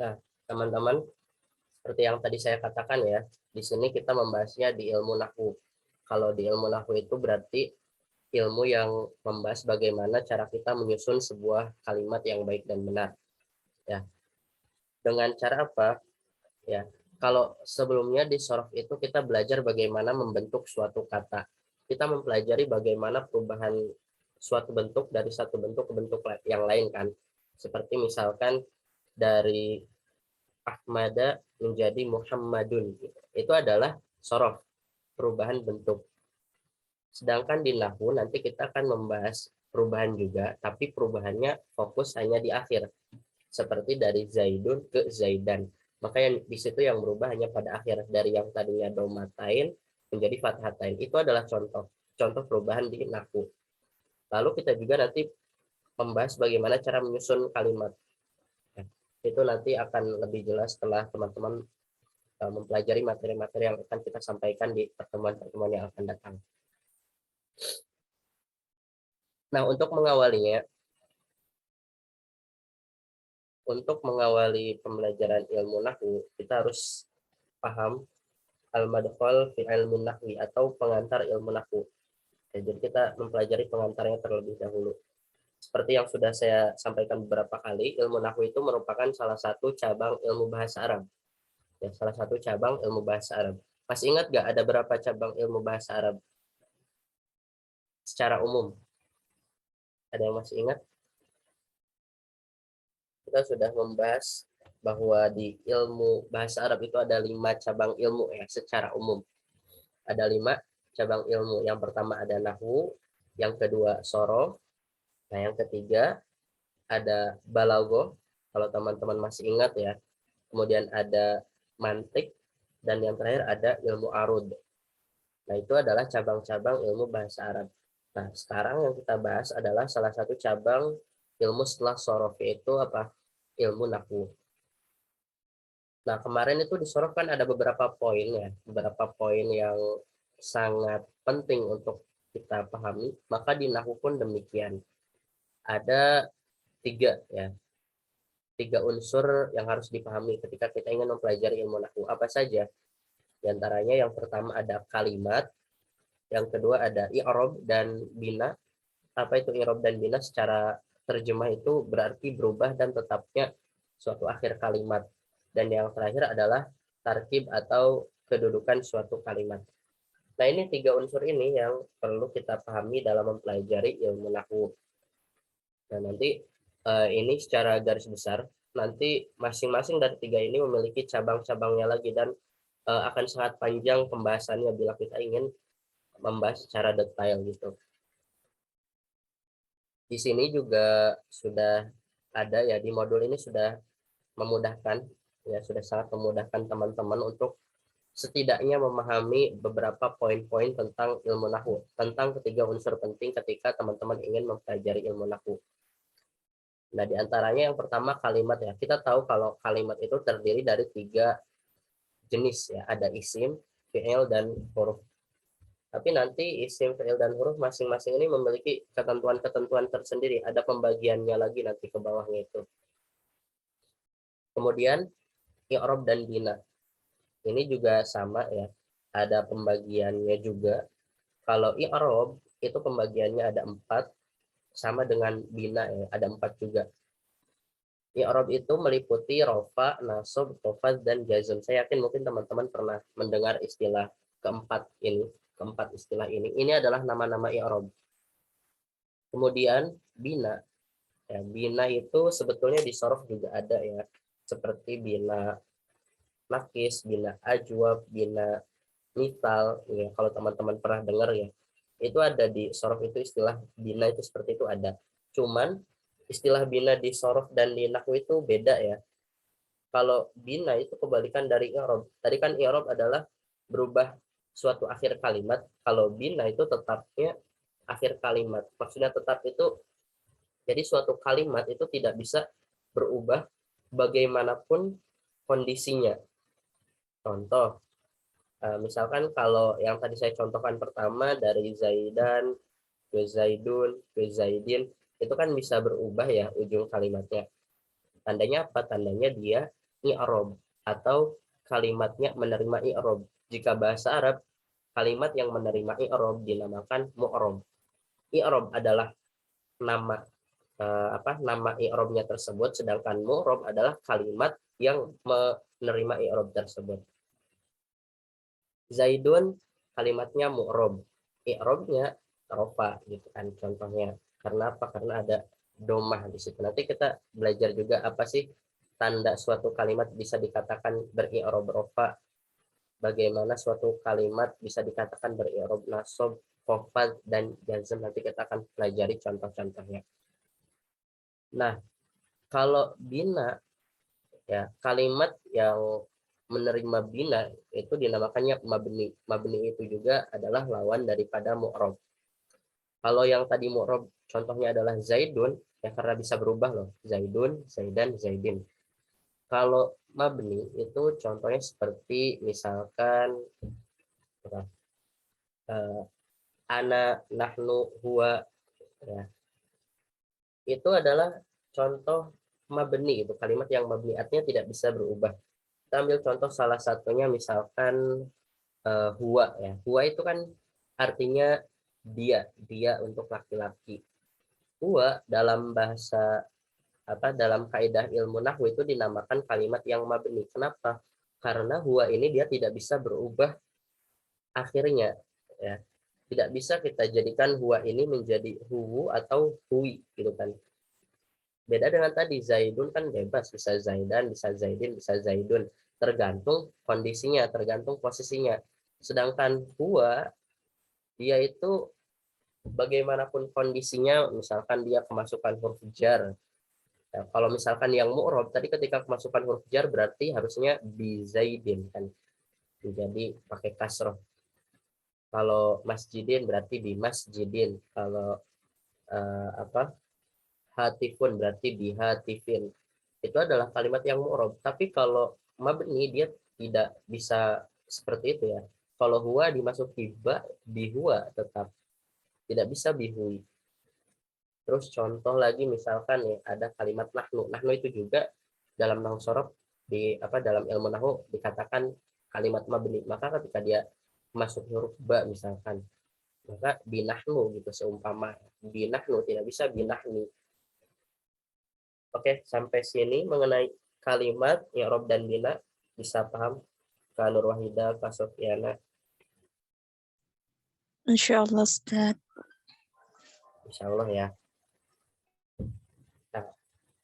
Nah, teman-teman, seperti yang tadi saya katakan ya, di sini kita membahasnya di ilmu nahwu. Kalau di ilmu nahwu itu berarti ilmu yang membahas bagaimana cara kita menyusun sebuah kalimat yang baik dan benar. Ya, dengan cara apa? Ya, kalau sebelumnya di sorof itu kita belajar bagaimana membentuk suatu kata. Kita mempelajari bagaimana perubahan suatu bentuk dari satu bentuk ke bentuk yang lain kan. Seperti misalkan dari Ahmada menjadi Muhammadun. Itu adalah sorof, perubahan bentuk. Sedangkan di nahwu nanti kita akan membahas perubahan juga, tapi perubahannya fokus hanya di akhir. Seperti dari Zaidun ke Zaidan. Maka yang di situ yang berubah hanya pada akhir, dari yang tadinya domatain menjadi fathatain. Itu adalah contoh perubahan di nahwu. Lalu kita juga nanti membahas bagaimana cara menyusun kalimat. Nah, itu nanti akan lebih jelas setelah teman-teman mempelajari materi-materi yang akan kita sampaikan di pertemuan-pertemuan yang akan datang. Nah, untuk mengawali pembelajaran ilmu nahwu, kita harus paham al-madkhal fi ilmu nahwi atau pengantar ilmu nahwu. Ya, jadi kita mempelajari pengantarnya terlebih dahulu. Seperti yang sudah saya sampaikan beberapa kali, ilmu nahwu itu merupakan salah satu cabang ilmu bahasa Arab. Ya, salah satu cabang ilmu bahasa Arab. Masih ingat nggak ada berapa cabang ilmu bahasa Arab secara umum? Ada yang masih ingat? Kita sudah membahas bahwa di ilmu bahasa Arab itu ada 5 cabang ilmu ya secara umum. Ada 5 cabang ilmu. Yang pertama ada nahwu, yang kedua sorof, nah yang ketiga ada balago, kalau teman-teman masih ingat ya. Kemudian ada mantik, dan yang terakhir ada ilmu arud. Nah, itu adalah cabang-cabang ilmu bahasa Arab. Nah, sekarang yang kita bahas adalah salah satu cabang ilmu setelah sorof, yaitu apa? Ilmu nahwu. Nah, kemarin itu di sorof kan ada beberapa poin ya, beberapa poin yang sangat penting untuk kita pahami. Maka di nahwu pun demikian. Ada 3 ya, 3 unsur yang harus dipahami ketika kita ingin mempelajari ilmu nahwu. Apa saja? Di antaranya yang pertama ada kalimat, yang kedua ada i'rab dan bina. Apa itu i'rab dan bina? Secara terjemah itu berarti berubah dan tetapnya suatu akhir kalimat. Dan yang terakhir adalah tarkib atau kedudukan suatu kalimat. Nah, ini 3 unsur ini yang perlu kita pahami dalam mempelajari ilmu nahwu. Nah, nanti ini secara garis besar, nanti masing-masing dari 3 ini memiliki cabang-cabangnya lagi, dan akan sangat panjang pembahasannya bila kita ingin membahas secara detail gitu. Di sini juga sudah ada ya, di modul ini sudah memudahkan ya, sudah sangat memudahkan teman-teman untuk setidaknya memahami beberapa poin-poin tentang ilmu nahwu, tentang ketiga unsur penting ketika teman-teman ingin mempelajari ilmu nahwu. Nah, di antaranya yang pertama kalimat ya. Kita tahu kalau kalimat itu terdiri dari 3 jenis ya, ada isim, fi'il, dan huruf. Tapi nanti isim, fi'il, dan huruf masing-masing ini memiliki ketentuan-ketentuan tersendiri. Ada pembagiannya lagi nanti ke bawahnya itu. Kemudian i'rab dan bina. Ini juga sama ya. Ada pembagiannya juga. Kalau i'rab itu pembagiannya ada 4, sama dengan bina ya, ada 4 juga. I'rab itu meliputi rofa, nasab, khafad, dan jazm. Saya yakin mungkin teman-teman pernah mendengar istilah keempat istilah ini. Ini adalah nama-nama i'rab. Kemudian bina. Ya, bina itu sebetulnya di sorof juga ada ya. Seperti bina nakis, bina ajwab, bina misal. Ya, kalau teman-teman pernah dengar ya. Itu ada di sorof, itu istilah bina itu seperti itu ada. Cuman istilah bina di sorof dan di nahwu itu beda ya. Kalau bina itu kebalikan dari i'rab. Tadi kan i'rab adalah berubah suatu akhir kalimat. Kalau bina itu tetapnya akhir kalimat. Maksudnya tetap itu, jadi suatu kalimat itu tidak bisa berubah bagaimanapun kondisinya. Contoh, misalkan kalau yang tadi saya contohkan pertama dari Zaidan ke Zaidun ke Zaidin, itu kan bisa berubah ya ujung kalimatnya. Tandanya apa? Tandanya dia i'rob atau kalimatnya menerima i'rob. Jika bahasa Arab, kalimat yang menerima i'rob dinamakan mu'rob. I'rob adalah nama nama i'robnya tersebut, sedangkan mu'rob adalah kalimat yang menerima i'rob tersebut. Zaidun kalimatnya mu'rob, i'robnya rofa gitu kan contohnya. Karena apa? Karena ada domah di situ. Nanti kita belajar juga apa sih tanda suatu kalimat bisa dikatakan beri'rob rofa, bagaimana suatu kalimat bisa dikatakan beri'rob nasab, khafad, dan jazm. Nanti kita akan pelajari contoh-contohnya. Nah, kalau bina, ya kalimat yang menerima bina itu dinamakannya mabni. Mabni itu juga adalah lawan daripada mu'rob. Kalau yang tadi mu'rob contohnya adalah zaidun, ya karena bisa berubah loh. Zaidun, zaidan, zaidin. Kalau mabni itu contohnya seperti misalkan ana, nahnu, huwa, ya. Itu adalah contoh mabni, itu kalimat yang mabni artinya tidak bisa berubah. Kita ambil contoh salah satunya misalkan huwa, ya. Huwa itu kan artinya dia untuk laki-laki. Huwa dalam bahasa dalam kaidah ilmu nahwu itu dinamakan kalimat yang mabni. Kenapa? Karena huwa ini dia tidak bisa berubah akhirnya, ya. Tidak bisa kita jadikan huwa ini menjadi huwu atau hui gitu kan. Beda dengan tadi zaidun kan bebas, bisa zaidan, bisa zaidin, bisa zaidun, tergantung kondisinya, tergantung posisinya. Sedangkan huwa dia itu bagaimanapun kondisinya, misalkan dia kemasukan huruf jar. Ya, kalau misalkan yang mu'rob tadi ketika kemasukan huruf jar berarti harusnya bi zaidin kan. Jadi pakai kasroh. Kalau masjidin berarti bi masjidin. Kalau hatifun berarti bi hatifin. Itu adalah kalimat yang mu'rob. Tapi kalau mabni dia tidak bisa seperti itu ya. Kalau huwa dimasuki ba, bihuwa tetap tidak bisa bihui. Terus contoh lagi misalkan ya ada kalimat nahnu. Nahnu itu juga dalam nahwu sorof dalam ilmu nahwu dikatakan kalimat mabni. Maka ketika dia masuk huruf ba misalkan, maka binahnu gitu seumpama binahnu tidak bisa binahni. Oke, sampai sini mengenai kalimat i'rob dan bina bisa paham Kak Nur Wahida, Kak Sofiana? Insyaallah Ustaz. Insyaallah ya. Nah,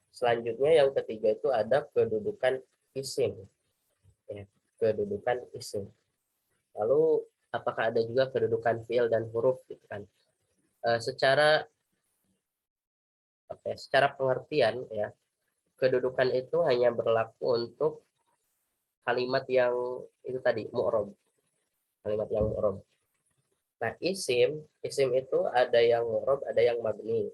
selanjutnya yang ketiga itu ada kedudukan isim. Ya, kedudukan isim. Lalu apakah ada juga kedudukan fiil dan huruf gitu kan? Secara pengertian ya, kedudukan itu hanya berlaku untuk kalimat yang itu tadi mu'rob, kalimat yang mu'rob. Nah, isim itu ada yang mu'rob, ada yang mabni.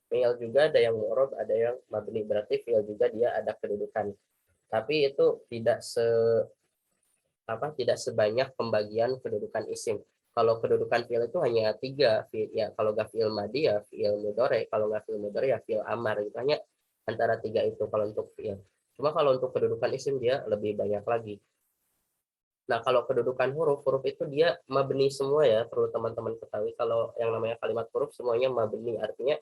Fiil juga ada yang mu'rob, ada yang mabni. Berarti fiil juga dia ada kedudukan. Tapi itu tidak sebanyak pembagian kedudukan isim. Kalau kedudukan fiil itu hanya 3, ya kalau nggak fiil madi ya fiil mudhari, kalau nggak fiil mudhari ya fiil amar, itu hanya antara 3 itu kalau untuk fiil. Cuma kalau untuk kedudukan isim dia lebih banyak lagi. Nah, kalau kedudukan huruf itu dia mabni semua ya, perlu teman-teman ketahui kalau yang namanya kalimat huruf semuanya mabni, artinya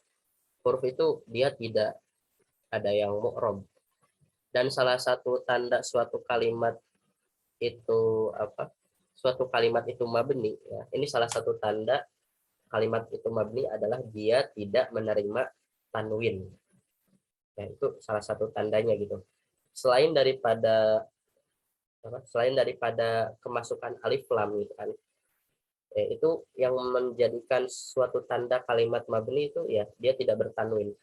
huruf itu dia tidak ada yang mu'rob. Dan salah satu tanda suatu kalimat itu suatu kalimat itu mabni ya. Ini salah satu tanda kalimat itu mabni adalah dia tidak menerima tanwin. Ya, itu salah satu tandanya gitu. Selain daripada kemasukan alif lam gitu kan. Ya, itu yang menjadikan suatu tanda kalimat mabni itu ya dia tidak bertanwin.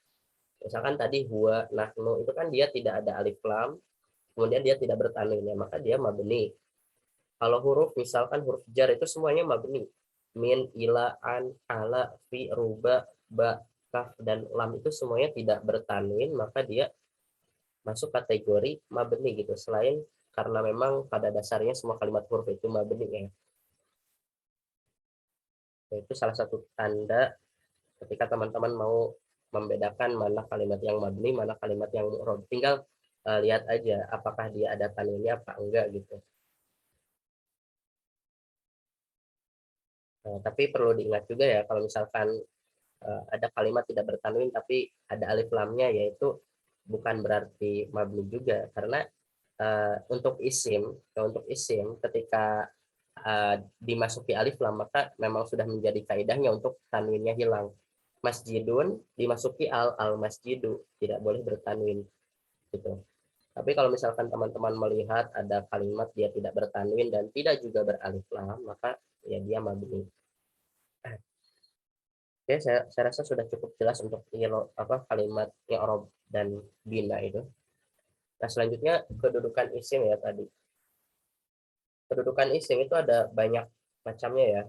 Misalkan tadi huwa, nahnu itu kan dia tidak ada alif lam, kemudian dia tidak bertanwin ya, maka dia mabni. Kalau huruf misalkan huruf jar itu semuanya mabni. Min, ila, an, ala, fi, ruba, ba, kaf, dan lam itu semuanya tidak bertanwin, maka dia masuk kategori mabni gitu. Selain karena memang pada dasarnya semua kalimat huruf itu mabni ya. Itu salah satu tanda ketika teman-teman mau membedakan mana kalimat yang mabni, mana kalimat yang mu'rob. Tinggal lihat aja apakah dia ada tanwinnya apa enggak gitu. Tapi perlu diingat juga ya kalau misalkan ada kalimat tidak bertanwin tapi ada alif lamnya, yaitu bukan berarti mabni juga, karena untuk isim ketika dimasuki alif lam maka memang sudah menjadi kaidahnya untuk tanwinnya hilang. Masjidun dimasuki al masjidu, tidak boleh bertanwin gitu. Tapi kalau misalkan teman-teman melihat ada kalimat dia tidak bertanwin dan tidak juga beralif lam, maka ya dia mabni. Oke, saya rasa sudah cukup jelas untuk kalimat i'rab dan bina itu. Nah, selanjutnya kedudukan isim ya tadi. Kedudukan isim itu ada banyak macamnya ya.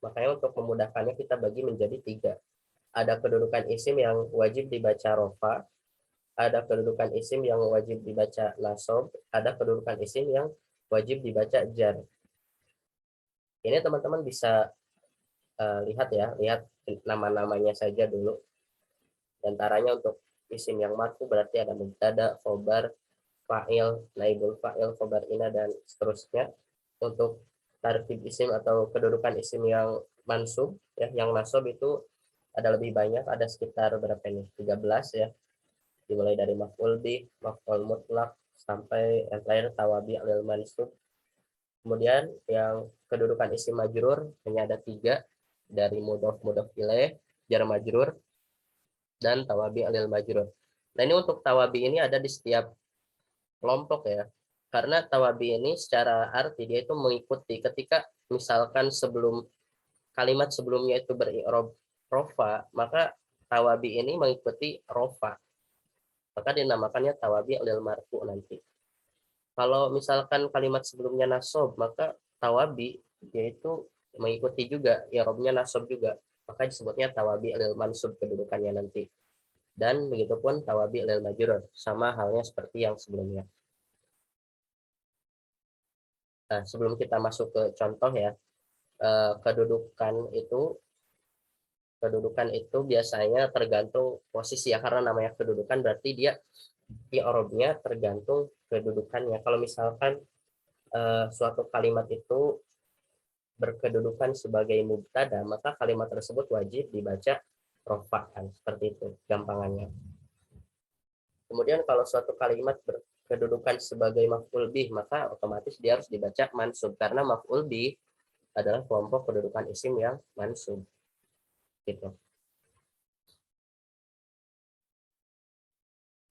Makanya untuk memudahkannya kita bagi menjadi 3. Ada kedudukan isim yang wajib dibaca rofa, ada kedudukan isim yang wajib dibaca nasab, ada kedudukan isim yang wajib dibaca jar. Ini teman-teman bisa lihat nama-namanya saja dulu. Di antaranya untuk isim yang marfu berarti ada mubtada, khobar, fa'il, naibul fa'il, khobar ina, dan seterusnya. Untuk tartib isim atau kedudukan isim yang mansub ya, yang nasab itu ada lebih banyak, ada sekitar berapa ini? 13 ya. Dimulai dari maf'ul bih, maf'ul mutlak, sampai yang terakhir tawabi lil mansub. Kemudian yang kedudukan isim majrur hanya ada 3, dari mudhof, mudhof ilaih, jar majrur, dan tawabi lil majrur. Nah, ini untuk tawabi ini ada di setiap kelompok ya. Karena tawabi ini secara arti dia itu mengikuti ketika misalkan kalimat sebelumnya itu beri'rab rofa, maka tawabi ini mengikuti rofa. Maka dinamakannya tawabi lil marfu nanti. Kalau misalkan kalimat sebelumnya nasab, maka tawabi yaitu mengikuti juga i'rabnya nasab juga. Maka disebutnya tawabi lil mansub kedudukannya nanti. Dan begitupun tawabi lil majrur, sama halnya seperti yang sebelumnya. Nah, sebelum kita masuk ke contoh ya, kedudukan itu biasanya tergantung posisi ya, karena namanya kedudukan berarti dia i'rabnya tergantung kedudukannya. Kalau misalkan suatu kalimat itu berkedudukan sebagai mubtada, maka kalimat tersebut wajib dibaca rofa kan, seperti itu gampangannya. Kemudian kalau suatu kalimat berkedudukan sebagai maf'ul bih, maka otomatis dia harus dibaca mansub, karena maf'ul bih adalah kelompok kedudukan isim yang mansub gitu.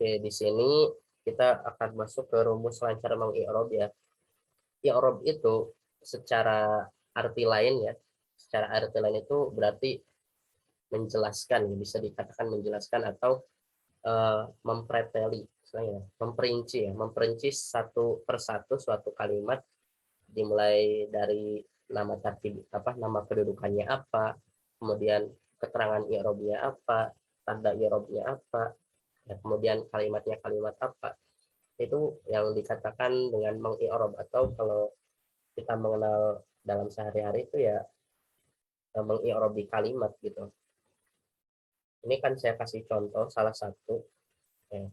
Oke, di sini kita akan masuk ke rumus lancar mengi'rab ya. I'rab itu secara arti lain ya, secara arti lain itu berarti menjelaskan, bisa dikatakan menjelaskan atau mempreteli, memperinci satu persatu suatu kalimat, dimulai dari nama tartib nama kedudukannya apa, kemudian keterangan i'rabnya apa, tanda i'rabnya apa, ya, kemudian kalimatnya kalimat apa. Itu yang dikatakan dengan mengi'rab, atau kalau kita mengenal dalam sehari-hari itu ya mengi'rabi kalimat gitu. Ini kan saya kasih contoh salah satu ya.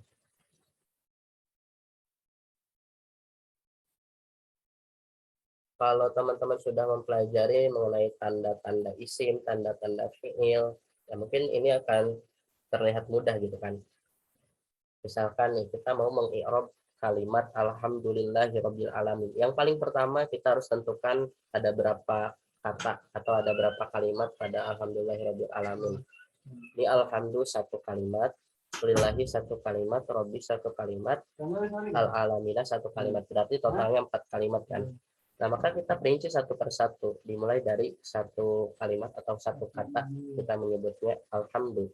Kalau teman-teman sudah mempelajari mengenai tanda-tanda isim, tanda-tanda fi'il, ya mungkin ini akan terlihat mudah gitu kan. Misalkan nih kita mau mengi'rab kalimat alhamdulillahirabbil alamin. Yang paling pertama kita harus tentukan ada berapa kata atau ada berapa kalimat pada alhamdulillahirabbil alamin. Ini alhamdulillah satu kalimat, lillahi satu kalimat, robbi satu kalimat, al alamina satu kalimat. Berarti totalnya 4 kalimat kan. Nah, maka kita perinci satu persatu, dimulai dari satu kalimat atau satu kata, kita menyebutnya alhamdulillah.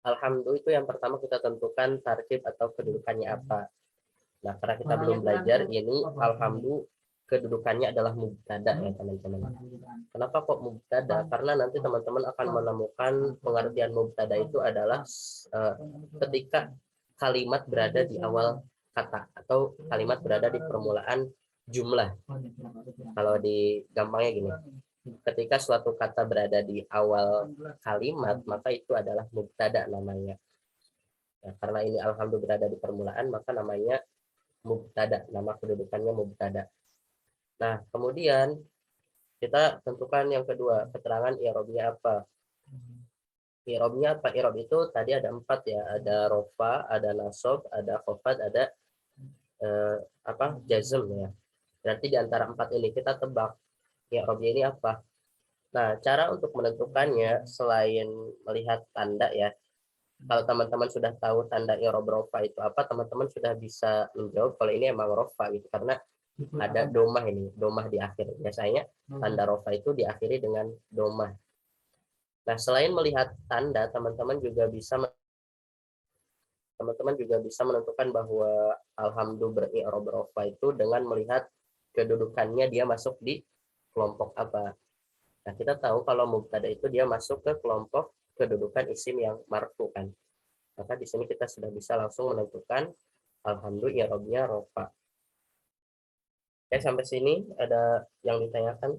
Alhamdulillah itu yang pertama kita tentukan tartib atau kedudukannya apa. Nah, karena kita belum belajar ini, alhamdulillah kedudukannya adalah mubtada ya teman-teman. Kenapa kok mubtada? Karena nanti teman-teman akan menemukan pengertian mubtada itu adalah ketika kalimat berada di awal kata atau kalimat berada di permulaan jumlah. Kalau di gampangnya gini, ketika suatu kata berada di awal kalimat, maka itu adalah mubtada namanya. Nah, karena ini alhamdulillah berada di permulaan, maka namanya mubtada, nama kedudukannya mubtada. Nah, kemudian kita tentukan yang kedua, keterangan i'rabnya apa. I'rabnya apa? I'rab itu tadi ada 4 ya, ada rofa, ada nasab, ada khafad, ada eh, jazm ya. Berarti di antara 4 ini kita tebak i'rabnya ini apa. Nah, cara untuk menentukannya selain melihat tanda ya, kalau teman-teman sudah tahu tanda i'rab rofa itu apa, teman-teman sudah bisa menjawab kalau ini emang rofa gitu, karena ada domah ini, domah di akhir. Biasanya tanda rofa itu diakhiri dengan domah. Nah, selain melihat tanda, teman-teman juga bisa menentukan bahwa alhamdulillah beri'rab rofa itu dengan melihat kedudukannya dia masuk di kelompok apa. Nah, kita tahu kalau mubtada itu dia masuk ke kelompok kedudukan isim yang marfu kan. Maka di sini kita sudah bisa langsung menentukan alhamdulillah i'rabnya rofa. Oke, sampai sini ada yang ditanyakan?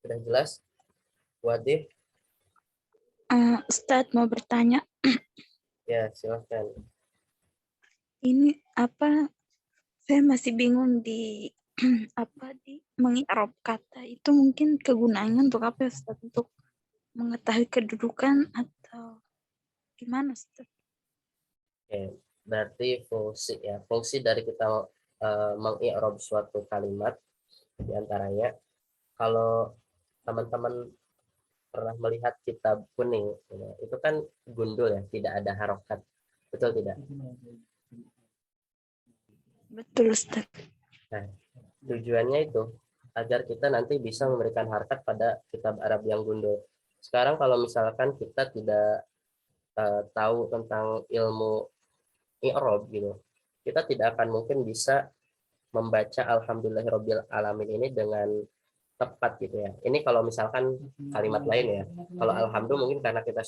Sudah jelas? Wadih? Ustadz mau bertanya, Ya, silahkan. ini apa? Saya masih bingung di di mengi'rab kata itu mungkin kegunaannya untuk apa ya, Ustadz? Untuk mengetahui kedudukan atau gimana, Ustadz? Oke, berarti fungsi dari kita mengi'rab suatu kalimat diantaranya, kalau teman-teman pernah melihat kitab kuning, ya, itu kan gundul ya, tidak ada harokat, betul tidak? Betul, Ustadz. Nah, tujuannya itu agar kita nanti bisa memberikan harokat pada kitab Arab yang gundul. Sekarang kalau misalkan kita tidak tahu tentang ilmu i'rab gitu, kita tidak akan mungkin bisa membaca alhamdulillahirabbil alamin ini dengan tepat gitu ya. Ini kalau misalkan kalimat lain ya. Kalau alhamdulillah mungkin karena kita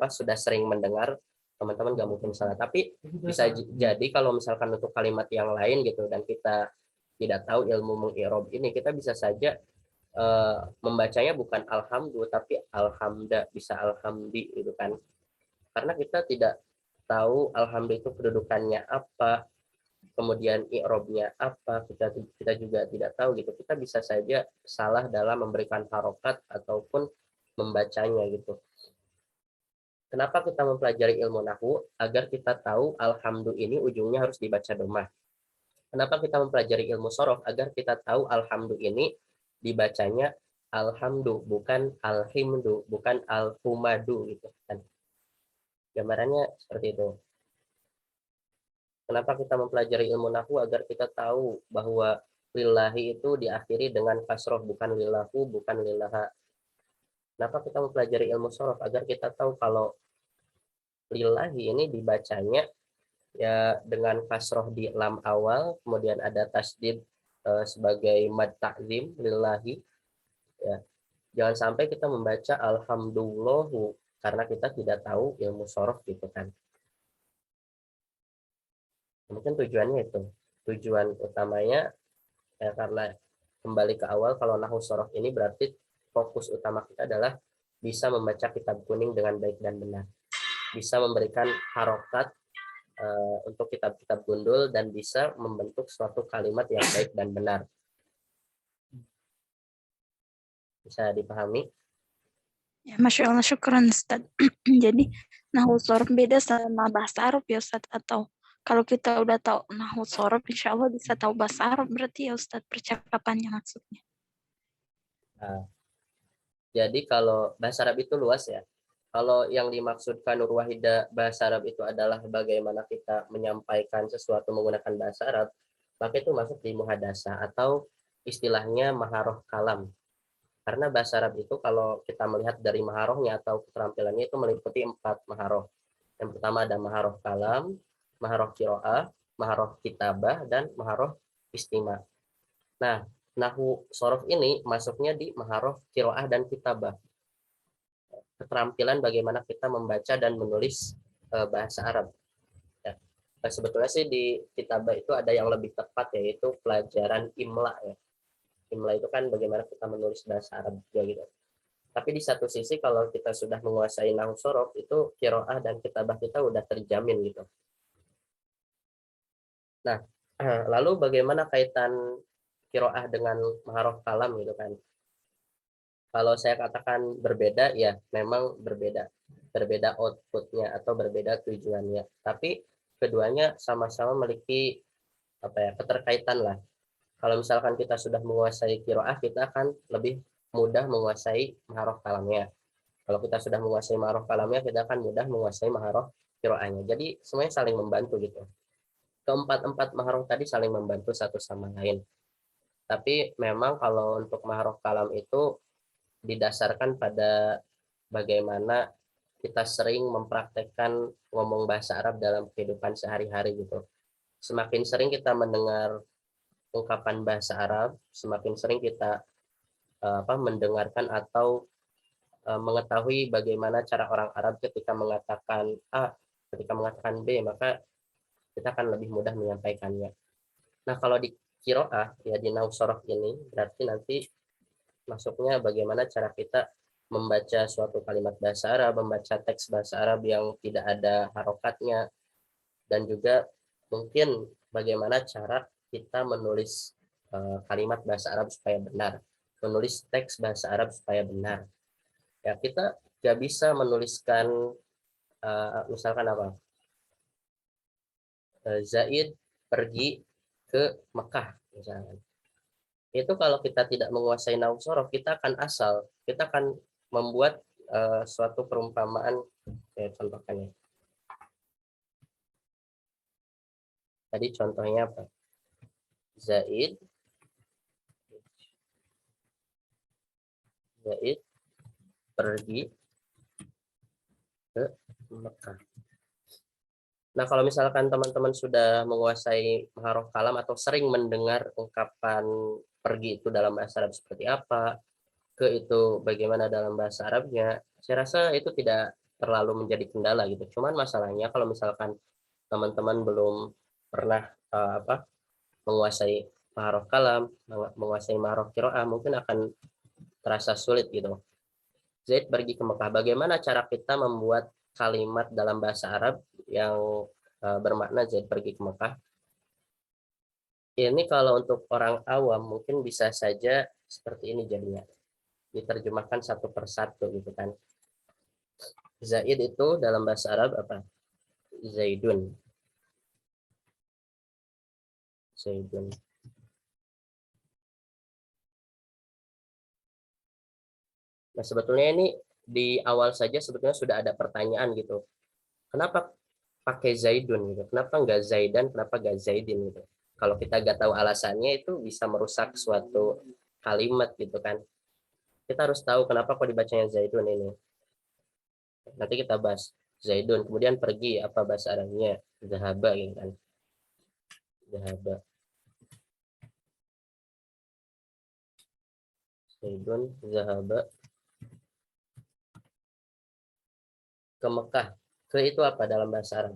sudah sering mendengar, teman-teman nggak mungkin salah. Tapi bisa jadi kalau misalkan untuk kalimat yang lain gitu dan kita tidak tahu ilmu mengi'rab ini, kita bisa saja membacanya bukan alhamdulillah tapi alhamda, bisa alhamdi gitu kan. Karena kita tidak tahu alhamdulillah itu kedudukannya apa, kemudian i'robnya apa, kita juga tidak tahu gitu. Kita bisa saja salah dalam memberikan harokat ataupun membacanya gitu. Kenapa kita mempelajari ilmu nahwu? Agar kita tahu alhamdulillah ini ujungnya harus dibaca domah. Kenapa kita mempelajari ilmu sorof? Agar kita tahu alhamdulillah ini dibacanya alhamdu, bukan alhimdu, bukan alhumadu gitu kan. Gambarannya seperti itu. Kenapa kita mempelajari ilmu nahwu? Agar kita tahu bahwa lillahi itu diakhiri dengan kasroh, bukan lillahu, bukan lillaha. Kenapa kita mempelajari ilmu sorof? Agar kita tahu kalau lillahi ini dibacanya ya dengan kasroh di lam awal, kemudian ada tasdid sebagai mad ta'zim lillahi. Ya. Jangan sampai kita membaca alhamdulillahu karena kita tidak tahu ilmu sorof gitu kan. Mungkin tujuannya itu. Tujuan utamanya ya, karena kembali ke awal, kalau nahwu sorof ini berarti fokus utama kita adalah bisa membaca kitab kuning dengan baik dan benar, bisa memberikan harokat untuk kitab-kitab gundul, dan bisa membentuk suatu kalimat yang baik dan benar. Bisa dipahami? Ya, Masya Allah, syukran, Ustadz. Jadi, nahwu sorof beda sama bahasa Arab ya, Ustadz? Atau kalau kita udah tahu nahwu sorof, insya Allah bisa tahu bahasa Arab berarti ya, Ustadz, percakapannya maksudnya. Nah, jadi kalau bahasa Arab itu luas ya. Kalau yang dimaksudkan Nur Wahida bahasa Arab itu adalah bagaimana kita menyampaikan sesuatu menggunakan bahasa Arab, maka itu masuk di muhadasah atau istilahnya maharoh kalam. Karena bahasa Arab itu kalau kita melihat dari maharohnya atau keterampilannya itu meliputi 4 maharoh. Yang pertama ada maharoh kalam, maharoh kiroah, maharoh kitabah, dan maharoh istima. Nah, nahwu sorof ini masuknya di maharoh kiroah dan kitabah. Keterampilan bagaimana kita membaca dan menulis bahasa Arab. Ya. Sebetulnya sih di kitabah itu ada yang lebih tepat, yaitu pelajaran imla ya. Imla itu kan bagaimana kita menulis bahasa Arab juga gitu. Tapi di satu sisi kalau kita sudah menguasai nahwu sorof, itu qiraah dan kitabah kita udah terjamin gitu. Nah, lalu bagaimana kaitan qiraah dengan maharuf kalam gitu kan? Kalau saya katakan berbeda, ya memang berbeda. Berbeda outputnya atau berbeda tujuannya. Tapi keduanya sama-sama memiliki apa ya, keterkaitan lah. Kalau misalkan kita sudah menguasai qiraah, kita akan lebih mudah menguasai maharuf kalamnya. Kalau kita sudah menguasai maharuf kalamnya, kita akan mudah menguasai maharuf qiraahnya. Jadi semuanya saling membantu gitu. Keempat-empat maharuf tadi saling membantu satu sama lain. Tapi memang kalau untuk maharuf kalam itu didasarkan pada bagaimana kita sering mempraktekkan ngomong bahasa Arab dalam kehidupan sehari-hari gitu. Semakin sering kita mendengar ungkapan bahasa Arab, semakin sering kita mendengarkan atau mengetahui bagaimana cara orang Arab ketika mengatakan A, ketika mengatakan B, maka kita akan lebih mudah menyampaikannya. Nah, kalau di qiraah ya di nahwu sorof ini berarti nanti masuknya bagaimana cara kita membaca suatu kalimat bahasa Arab, membaca teks bahasa Arab yang tidak ada harokatnya, dan juga mungkin bagaimana cara kita menulis kalimat bahasa Arab supaya benar, menulis teks bahasa Arab supaya benar. Ya, kita nggak bisa menuliskan misalkan apa, Zaid pergi ke Mekah misalkan. Itu kalau kita tidak menguasai nahwu sorof, kita akan asal, kita akan membuat suatu perumpamaan. Saya contohkan ya. Tadi contohnya apa? Zaid pergi ke Mekah. Nah, kalau misalkan teman-teman sudah menguasai maharuf kalam atau sering mendengar ungkapan pergi itu dalam bahasa Arab seperti apa, ke itu bagaimana dalam bahasa Arabnya, saya rasa itu tidak terlalu menjadi kendala gitu. Cuman masalahnya kalau misalkan teman-teman belum pernah menguasai maharuf kalam, menguasai maharuf qiraah, mungkin akan terasa sulit gitu. Zaid pergi ke Mekah. Bagaimana cara kita membuat kalimat dalam bahasa Arab yang bermakna Zaid pergi ke Mekah? Ini kalau untuk orang awam mungkin bisa saja seperti ini jadinya. Diterjemahkan satu persatu gitu kan. Zaid itu dalam bahasa Arab apa? Zaidun. Zaidun. Nah, sebetulnya ini di awal saja sebetulnya sudah ada pertanyaan gitu. Kenapa pakai Zaidun gitu? Kenapa nggak Zaidan? Kenapa nggak Zaidin gitu? Kalau kita nggak tahu alasannya, itu bisa merusak suatu kalimat gitu kan. Kita harus tahu kenapa kok dibacanya Zaidun ini. Nanti kita bahas Zaidun. Kemudian pergi, apa bahasa Arabnya? Zahaba gitu kan. Zahaba. Zaidun, Zahaba ke Mekah. Ke itu apa dalam bahasa Arab?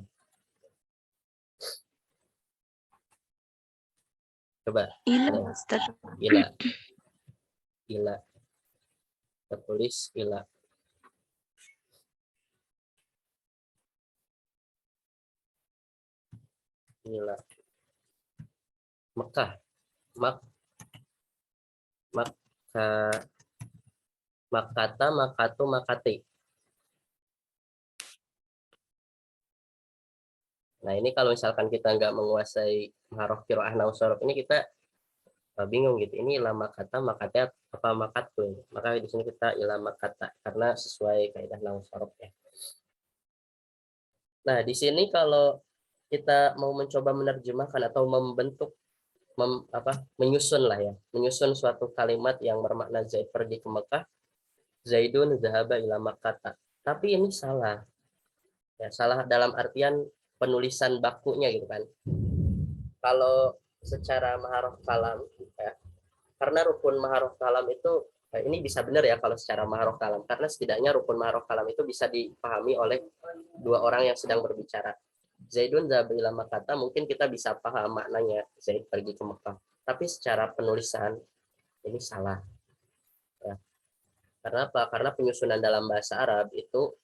Coba. Ila, Ustaz. Ila. Ila. Tertulis ila. Ila. Mekah. Mak. Maka. Makata, makatu, makati. Nah, ini kalau misalkan kita nggak menguasai maharuf qiraah nahwu sorof ini, kita bingung gitu. Ini ilama kata makatnya apa makatu. Maka di sini kita ilama kata karena sesuai kaidah nahwu sorof ya. Nah, di sini kalau kita mau mencoba menerjemahkan atau membentuk menyusun lah ya, menyusun suatu kalimat yang bermakna Zaid pergi ke Mekah, Zaidun zahaba ila Makkata. Tapi ini salah. Ya, salah dalam artian penulisan bakunya gitu kan. Kalau secara maharuf kalam ya, karena rukun maharuf kalam itu ini bisa benar ya kalau secara maharuf kalam, karena setidaknya rukun maharuf kalam itu bisa dipahami oleh dua orang yang sedang berbicara. Zaidun dzahaba ila Makkah, mungkin kita bisa paham maknanya Zaid pergi ke Mekah. Tapi secara penulisan ini salah. Ya. Karena apa? Karena penyusunan dalam bahasa Arab itu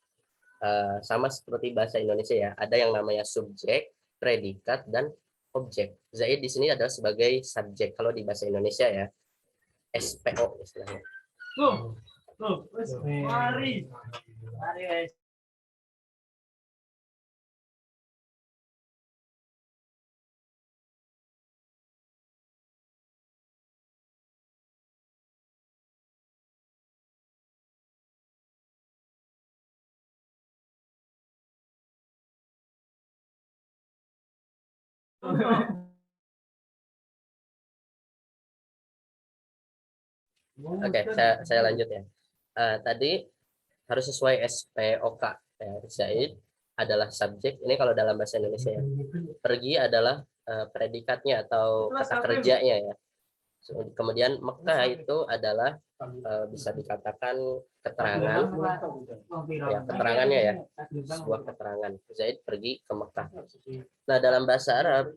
sama seperti bahasa Indonesia ya. Ada yang namanya subjek, predikat, dan objek. Zaid di sini adalah sebagai subjek kalau di bahasa Indonesia ya. SPO istilahnya. Mari. Oke, saya lanjut ya. Tadi harus sesuai SPOK. Ya, Zaid adalah subjek. Ini kalau dalam bahasa Indonesia ya. Pergi adalah predikatnya atau kata kerjanya ya. Kemudian Mekah itu adalah bisa dikatakan keterangan, ya keterangannya ya, sebuah keterangan. Zaid pergi ke Mekah. Nah dalam bahasa Arab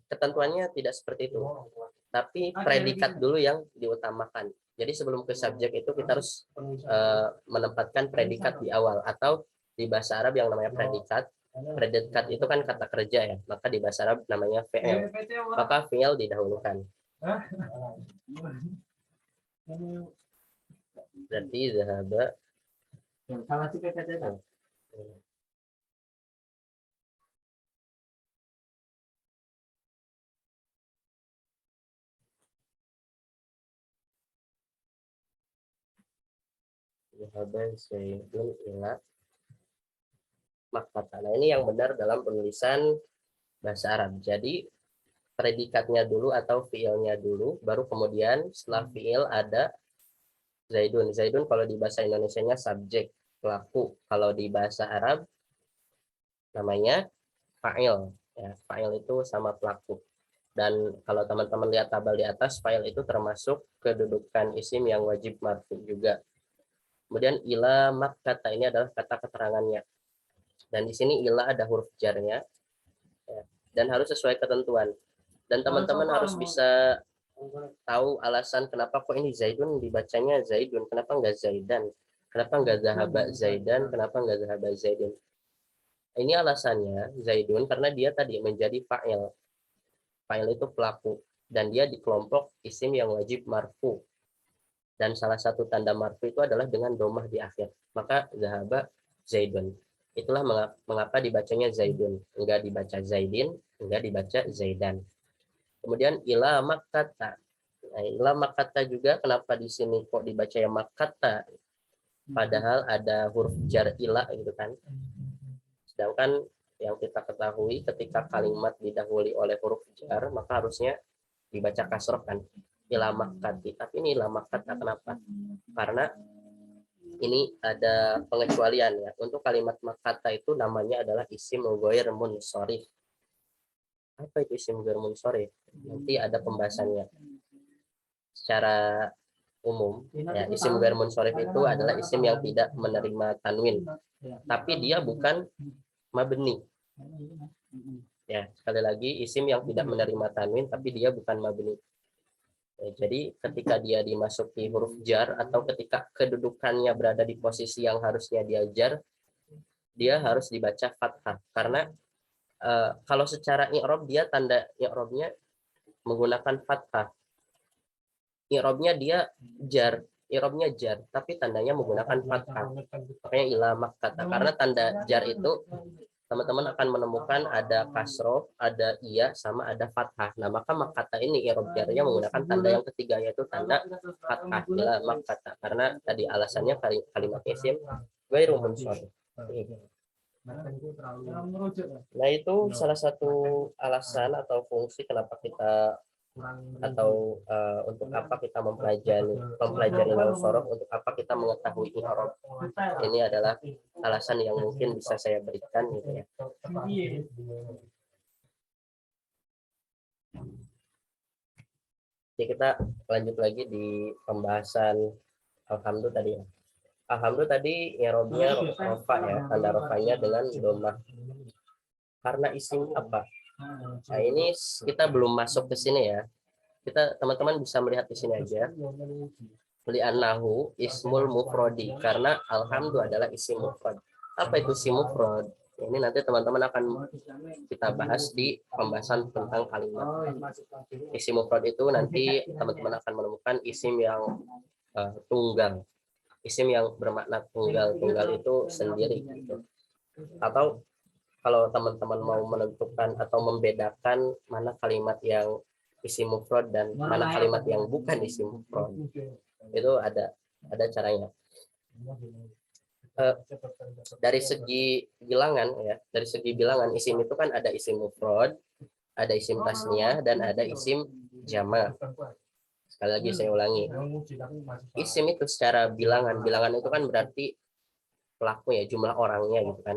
ketentuannya tidak seperti itu, tapi predikat dulu yang diutamakan. Jadi sebelum ke subjek itu kita harus menempatkan predikat di awal, atau di bahasa Arab yang namanya predikat. Predikat itu kan kata kerja ya, maka di bahasa Arab namanya fi'il. Maka fi'il didahulukan. Berarti zahaba zahaba Zaidun ila Makkah. Nah ini yang benar dalam penulisan bahasa Arab. Jadi predikatnya dulu atau fiilnya dulu, baru kemudian setelah fiil ada Zaidun. Zaidun kalau di bahasa Indonesianya subjek, pelaku. Kalau di bahasa Arab namanya fa'il. Ya, fa'il itu sama pelaku. Dan kalau teman-teman lihat tabel di atas, fa'il itu termasuk kedudukan isim yang wajib marfu juga. Kemudian ila Makkah, ini adalah kata keterangannya. Dan di sini ila ada huruf jarnya, ya, dan harus sesuai ketentuan. Dan teman-teman harus bisa tahu alasan kenapa kok ini Zaidun dibacanya Zaidun, kenapa enggak Zaidan, kenapa enggak zahaba Zaidan, kenapa enggak zahaba Zaidun. Ini alasannya Zaidun karena dia tadi menjadi fa'il. Fa'il itu pelaku dan dia di kelompok isim yang wajib marfu. Dan salah satu tanda marfu itu adalah dengan domah di akhir. Maka zahaba Zaidun. Itulah mengapa dibacanya Zaidun, enggak dibaca Zaidin, enggak dibaca Zaidan. Kemudian ila Makkah. Nah, ila Makkah juga kenapa di sini kok dibaca ya Makkah? Padahal ada huruf jar ila gitu kan. Sedangkan yang kita ketahui ketika kalimat didahului oleh huruf jar maka harusnya dibaca kasroh kan. Ila Makkah. Tapi ini ila Makkah kenapa? Karena ini ada pengecualian ya. Untuk kalimat Makkah itu namanya adalah isim ghair munsharif. Apa itu isim ghair munsharif? Nanti ada pembahasannya. Secara umum ya, isim ghair munsharif itu adalah isim yang tidak menerima tanwin, tapi dia bukan mabni. Ya, sekali lagi isim yang tidak menerima tanwin tapi dia bukan mabni. Ya, jadi ketika dia dimasuki huruf jar atau ketika kedudukannya berada di posisi yang harusnya dia jar, dia harus dibaca fathah karena kalau secara i'rab dia tanda i'rabnya menggunakan fathah. I'rabnya dia jar, i'rabnya jar, tapi tandanya menggunakan fathah. Makanya ila Makkah. Karena tanda jar itu teman-teman akan menemukan ada kasroh, ada iya, sama ada fathah. Nah, maka Makkah ini i'rab jarnya menggunakan tanda yang ketiga yaitu tanda fathah. Ila Makkah. Karena tadi alasannya kalimat isim ghairu munsharif. Nah, itu salah satu alasan atau fungsi kenapa kita atau untuk apa kita mempelajari nahwu sorof, untuk apa kita mengetahui i'rab. Ini adalah alasan yang mungkin bisa saya berikan gitu ya. Jadi kita lanjut lagi di pembahasan alhamdulillah tadi ya. Alhamdulillah tadi i'rabnya rofa ya, tanda rofanya dengan domah. karena isim apa. Nah, ini kita belum masuk ke sini ya. Kita teman-teman bisa melihat di sini aja. Li'annahu ismul mufrodi, karena alhamdu adalah isim mufrad. Apa itu isim mufrad? Ini nanti teman-teman akan kita bahas di pembahasan tentang kalimat. Isim mufrad itu nanti teman-teman akan menemukan isim yang tunggal. Isim yang bermakna tunggal. Tunggal itu sendiri gitu. Atau kalau teman-teman mau menentukan atau membedakan mana kalimat yang isim mufrad dan mana kalimat yang bukan isim mufrad, itu ada caranya. Dari segi bilangan ya, dari segi bilangan isim itu kan ada isim mufrad, ada isim tasniyah, dan ada isim jama'. Sekali lagi saya ulangi, isim itu secara bilangan itu kan berarti pelaku ya, jumlah orangnya gitu kan.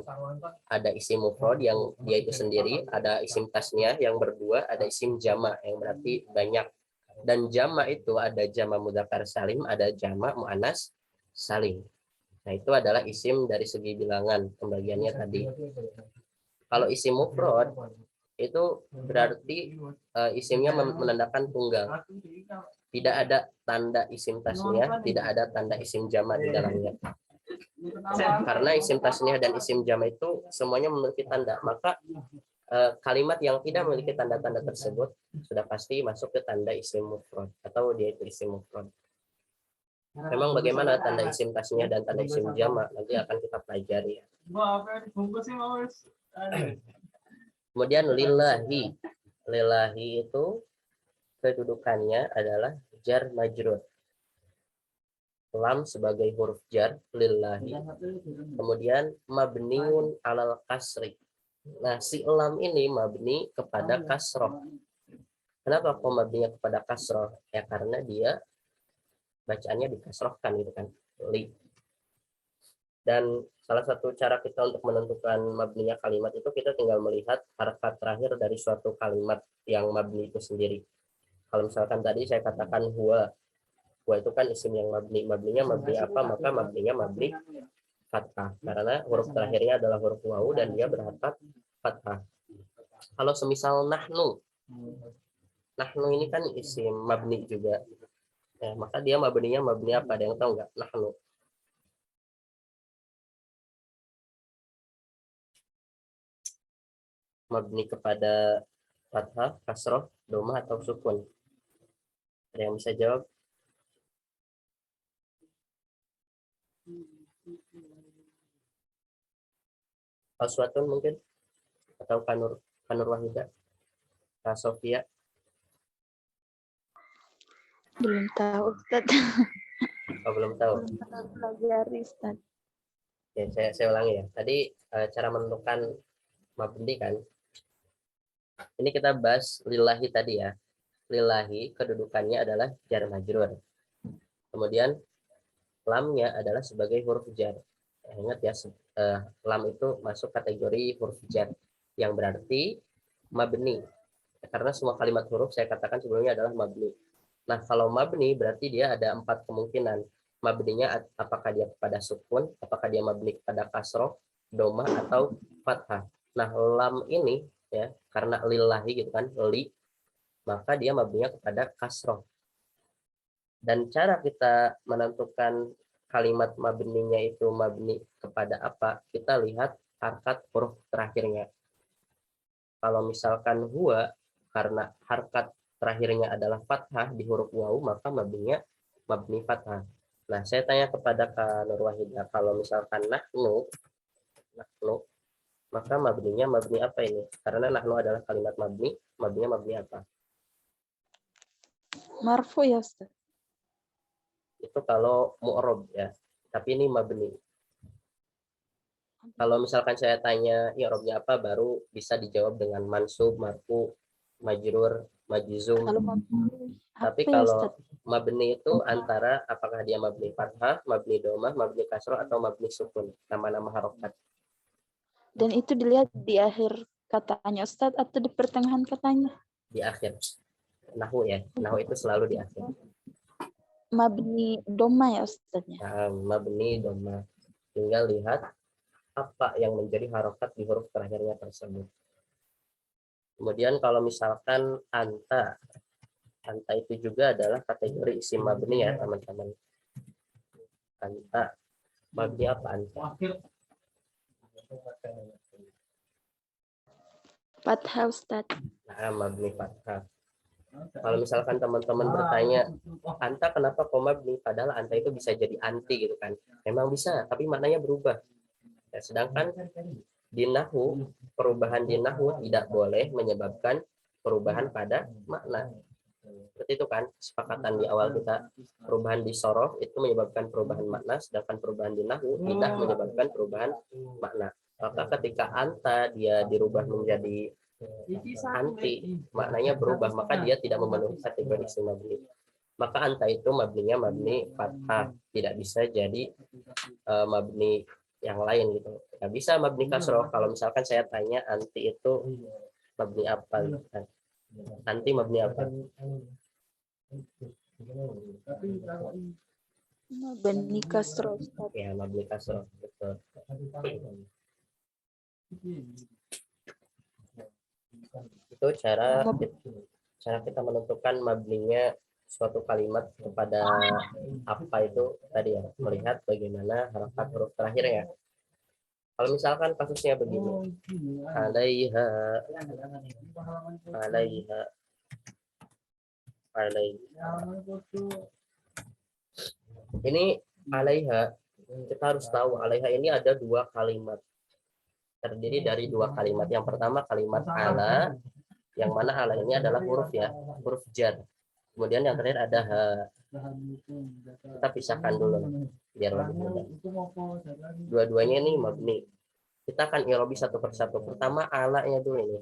Ada isim mufrad yang dia itu sendiri, ada isim tasniyah yang berdua, ada isim jama' yang berarti banyak. Dan jama' itu ada jama' mudzakkar salim, ada jama' muannas salim. Nah, itu adalah isim dari segi bilangan pembagiannya tadi. Kalau isim mufrad itu berarti isimnya menandakan tunggal. Tidak ada tanda isim tasniyah, tidak ada tanda isim jama' di dalamnya. Karena isim tasniyah dan isim jama' itu semuanya memiliki tanda, maka kalimat yang tidak memiliki tanda-tanda tersebut sudah pasti masuk ke tanda isim mufrad atau dia itu isim mufrad. Memang bagaimana tanda isim tasniyah dan tanda isim jama' nanti akan kita pelajari ya. Kemudian lillahi. Lillahi itu kedudukannya adalah jar majrur. Lam sebagai huruf jar lillahi. Kemudian mabniun alal kasri. Nah, si lam ini mabni kepada kasroh. Kenapa kok mabninya kepada kasroh? Ya karena dia bacaannya dikasrohkan gitu kan. Li. Dan salah satu cara kita untuk menentukan mabninya kalimat itu kita tinggal melihat harakat terakhir dari suatu kalimat yang mabni itu sendiri. Kalau misalkan tadi saya katakan huwa itu kan isim yang mabni. Mabninya mabni apa? Maka mabninya mabni fathah. Karena huruf terakhirnya adalah huruf wawu dan dia berharakat fathah. Kalau semisal nahnu ini kan isim mabni juga. Ya, maka dia mabninya mabni apa? Ada yang tahu nggak? Nahnu. Mabni kepada fathah, kasroh, domah, atau sukun. Ada yang bisa jawab? Aswatun mungkin? Atau Kanur Wahida? Kak Sofia? Belum tahu, Ustaz. Oh, belum tahu. Belum pelajari, Ustaz. Ya, saya ulangi ya. Tadi cara menentukan mabni kan. Ini kita bahas lillahi tadi ya. Lillahi kedudukannya adalah jar majrur. Kemudian lamnya adalah sebagai huruf jar. Ingat ya, lam itu masuk kategori huruf jar yang berarti mabni. Karena semua kalimat huruf saya katakan sebelumnya adalah mabni. Nah, kalau mabni berarti dia ada 4 kemungkinan. Mabninya apakah dia kepada sukun, apakah dia mabni kepada kasroh, domah, atau fathah. Nah, lam ini ya, karena lillahi gitu kan, li, maka dia mabninya kepada kasroh. Dan cara kita menentukan kalimat mabninya itu mabni kepada apa, kita lihat harkat huruf terakhirnya. Kalau misalkan huwa, karena harkat terakhirnya adalah fathah di huruf wawu, maka mabninya mabni fathah. Nah, saya tanya kepada Kak Nur Wahidah, kalau misalkan nahnu, maka mabninya mabni apa ini? Karena nahnu adalah kalimat mabni, mabninya mabni apa? Marfu ya, Ustaz. Itu kalau mu'rob ya. Tapi ini mabni. Kalau misalkan saya tanya i'rabnya apa, baru bisa dijawab dengan mansub, marfu, majrur, majzum. Kalau mabni Tapi apa ya, kalau Ustaz? mabni itu antara apakah dia mabni fathah, mabni domah, mabni kasroh, atau mabni sukun, nama-nama harokat. Dan itu dilihat di akhir katanya, Ustaz, atau di pertengahan katanya? Di akhir. Nahu ya. Nahu itu selalu di akhir. Mabni doma ya, Ustaznya. Nah, mabni domah. Tinggal lihat apa yang menjadi harokat di huruf terakhirnya tersebut. Kemudian kalau misalkan anta itu juga adalah kategori isim mabni ya teman-teman. Anta, mabni apa anta? Fathah Ustaz. Nah, mabni fathah. Kalau misalkan teman-teman bertanya, anta kenapa kok mabni? Padahal anta itu bisa jadi anti gitu kan. Memang bisa, tapi maknanya berubah. Ya, sedangkan di nahwu, perubahan di nahwu tidak boleh menyebabkan perubahan pada makna. Seperti itu kan kesepakatan di awal kita, perubahan di sorof itu menyebabkan perubahan makna, sedangkan perubahan di nahwu tidak menyebabkan perubahan makna. Maka ketika anta dia dirubah menjadi anti, maknanya berubah, maka dia tidak memenuhi kategori isim mabni. Maka anta itu mabninya mabni fathah, tidak bisa jadi mabni yang lain gitu. Nggak bisa mabni kasroh. Kalau misalkan saya tanya anti itu mabni apa? Anti mabni apa? Mabni kasroh Ustaz. Ya, mabni kasroh. Betul. Itu cara kita menentukan mabninya suatu kalimat kepada apa itu tadi ya, melihat bagaimana harokat huruf terakhirnya. Kalau misalkan kasusnya begini, alaiha, alaiha, alaiha. Ini alaiha, kita harus tahu alaiha ini ada dua kalimat, terdiri dari dua kalimat. Yang pertama kalimat ala, yang mana ala ini adalah huruf ya, huruf jar. Kemudian yang terakhir ada ha. Kita pisahkan dulu biar lebih mudah. Dua-duanya ini mabni. Kita akan irobi satu persatu. Pertama ala-nya dulu ini.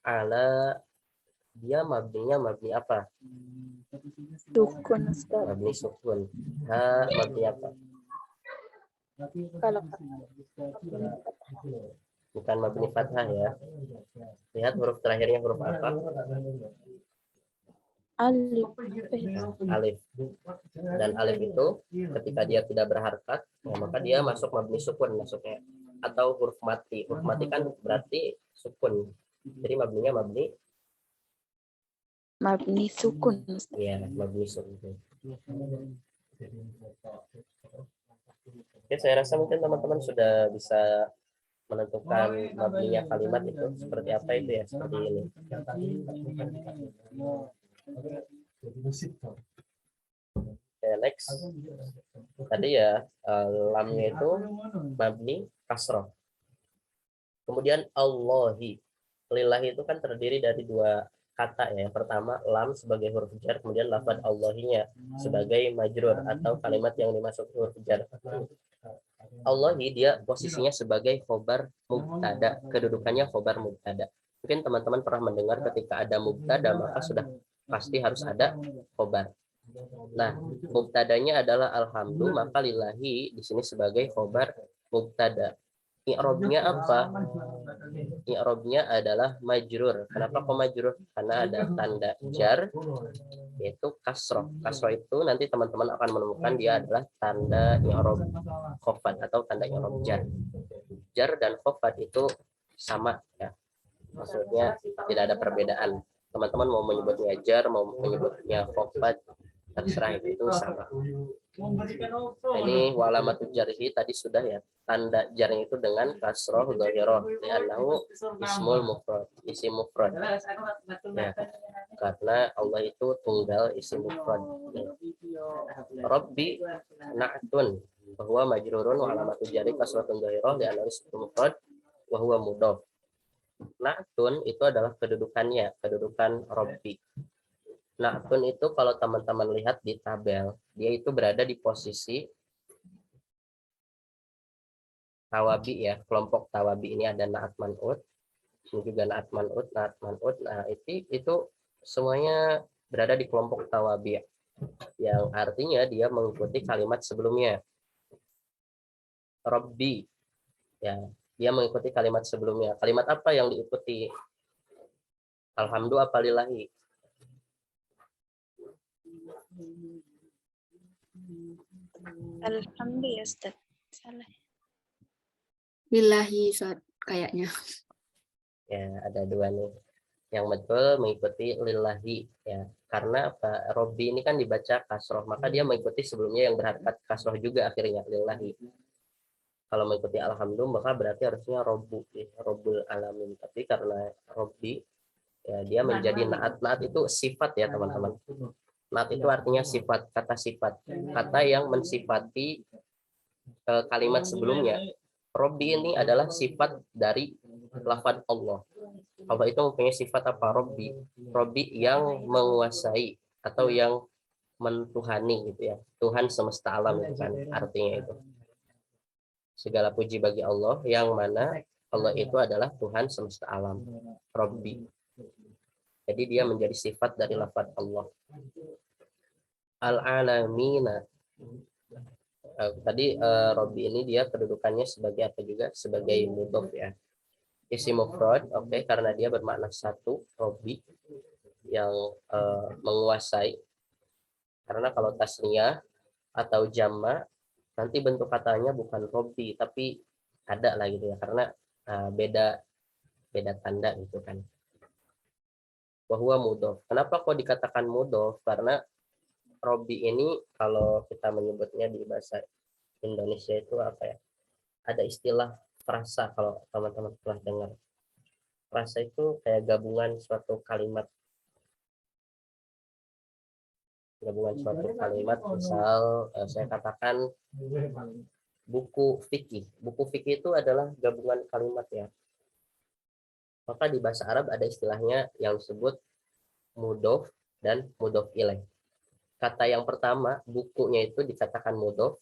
Ala, dia mabninya mabni apa? Sukun Ustaz. Mabni sukun. Ha, mabni apa? Kalau Bukan mabni fathah ya. Lihat huruf terakhirnya huruf apa? alif. Alif. Dan alif itu ketika dia tidak berharkat, ya, maka dia masuk mabni sukun masuknya. Atau huruf mati. Huruf mati kan berarti sukun. Jadi mabninya mabni. Mabni sukun Ustaz. Ya, mabni sukun. Oke, saya rasa mungkin teman-teman sudah bisa menentukan mabninya kalimat itu seperti apa itu ya, seperti ini. Oke, next. Tadi ya lamnya itu mabni kasroh. Kemudian Allahi. Lillahi itu kan terdiri dari dua kata ya. Yang pertama lam sebagai huruf jar, kemudian lafaz Allahinya sebagai majrur atau kalimat yang dimasuk huruf jar. Allahi dia posisinya sebagai khobar mubtada, kedudukannya khobar mubtada. Mungkin teman-teman pernah mendengar ketika ada mubtada maka sudah pasti harus ada khobar. Nah, mubtadanya adalah alhamdu, maka lillahi di sini sebagai khobar mubtada. I'rabnya apa? I'rabnya adalah majrur. Kenapa kok majrur? Karena ada tanda jar, yaitu kasroh. Kasroh itu nanti teman-teman akan menemukan dia adalah tanda i'rab khofat atau tanda i'rab jar. Jar dan khofat itu sama ya. Maksudnya tidak ada perbedaan. Teman-teman mau menyebutnya jar, mau menyebutnya khofat, terserah, itu sama. Ini walamat jarhi tadi sudah ya, tanda jarnya itu dengan kasroh dhahirah li'annahu ismul mufrad, isim mufrad ya, karena Allah itu tunggal isim mufrad ya. Rabbi na'tun bahwa majrurun walamat jarhi kasroh dhahirah li'annahu ismul mufrad wa huwa mudhaf. Na'tun itu adalah kedudukannya, kedudukan Rabbi. Na'tun itu kalau teman-teman lihat di tabel, dia itu berada di posisi tawabi ya, kelompok tawabi ini ada na'at man'ut, ini juga na'at man'ut, na'at man'ut. Nah, itu semuanya berada di kelompok tawabi yang artinya dia mengikuti kalimat sebelumnya. Rabbi ya, dia mengikuti kalimat sebelumnya. Kalimat apa yang diikuti? Alhamdulillah apa lillahi? Alhamdulillah Ustaz. Salah. Lillahi Ustaz, kayaknya. Ya, ada dua nih. Yang betul mengikuti lillahi ya. Karena apa? Robbi ini kan dibaca kasroh, maka dia mengikuti sebelumnya yang berharakat kasroh juga akhirnya lillahi. Kalau mengikuti alhamdulillah maka berarti harusnya robbu ya, robbul alamin. Tapi karena robbi ya dia menjadi naat. Naat itu sifat ya teman-teman. Naat itu artinya sifat, kata sifat, kata yang mensifati kalimat sebelumnya. Robbi ini adalah sifat dari lafaz Allah. Allah itu mempunyai sifat apa? Robbi. Robbi yang menguasai atau yang mentuhani gitu ya. Tuhan semesta alam itu kan artinya itu. Segala puji bagi Allah yang mana Allah itu adalah Tuhan semesta alam. Robbi. Jadi dia menjadi sifat dari lafaz Allah. Al-alamina. Tadi Robbi ini dia kedudukannya sebagai apa juga? Sebagai mudhof ya. Isim mufrad, oke, karena dia bermakna satu, Robbi yang menguasai. Karena kalau tasniyah atau jama nanti bentuk katanya bukan Robbi tapi ada lah gitu ya, karena beda beda tanda gitu kan. Bahwa mudhof. Kenapa kok dikatakan mudhof? Karena Robbi ini kalau kita menyebutnya di bahasa Indonesia itu apa ya? Ada istilah frasa kalau teman-teman pernah dengar. Frasa itu kayak gabungan suatu kalimat, misal saya katakan buku fikih. Buku fikih itu adalah gabungan kalimat ya. Maka di bahasa Arab ada istilahnya yang disebut mudhof dan mudhof ilaih. Kata yang pertama, bukunya itu dikatakan mudhof,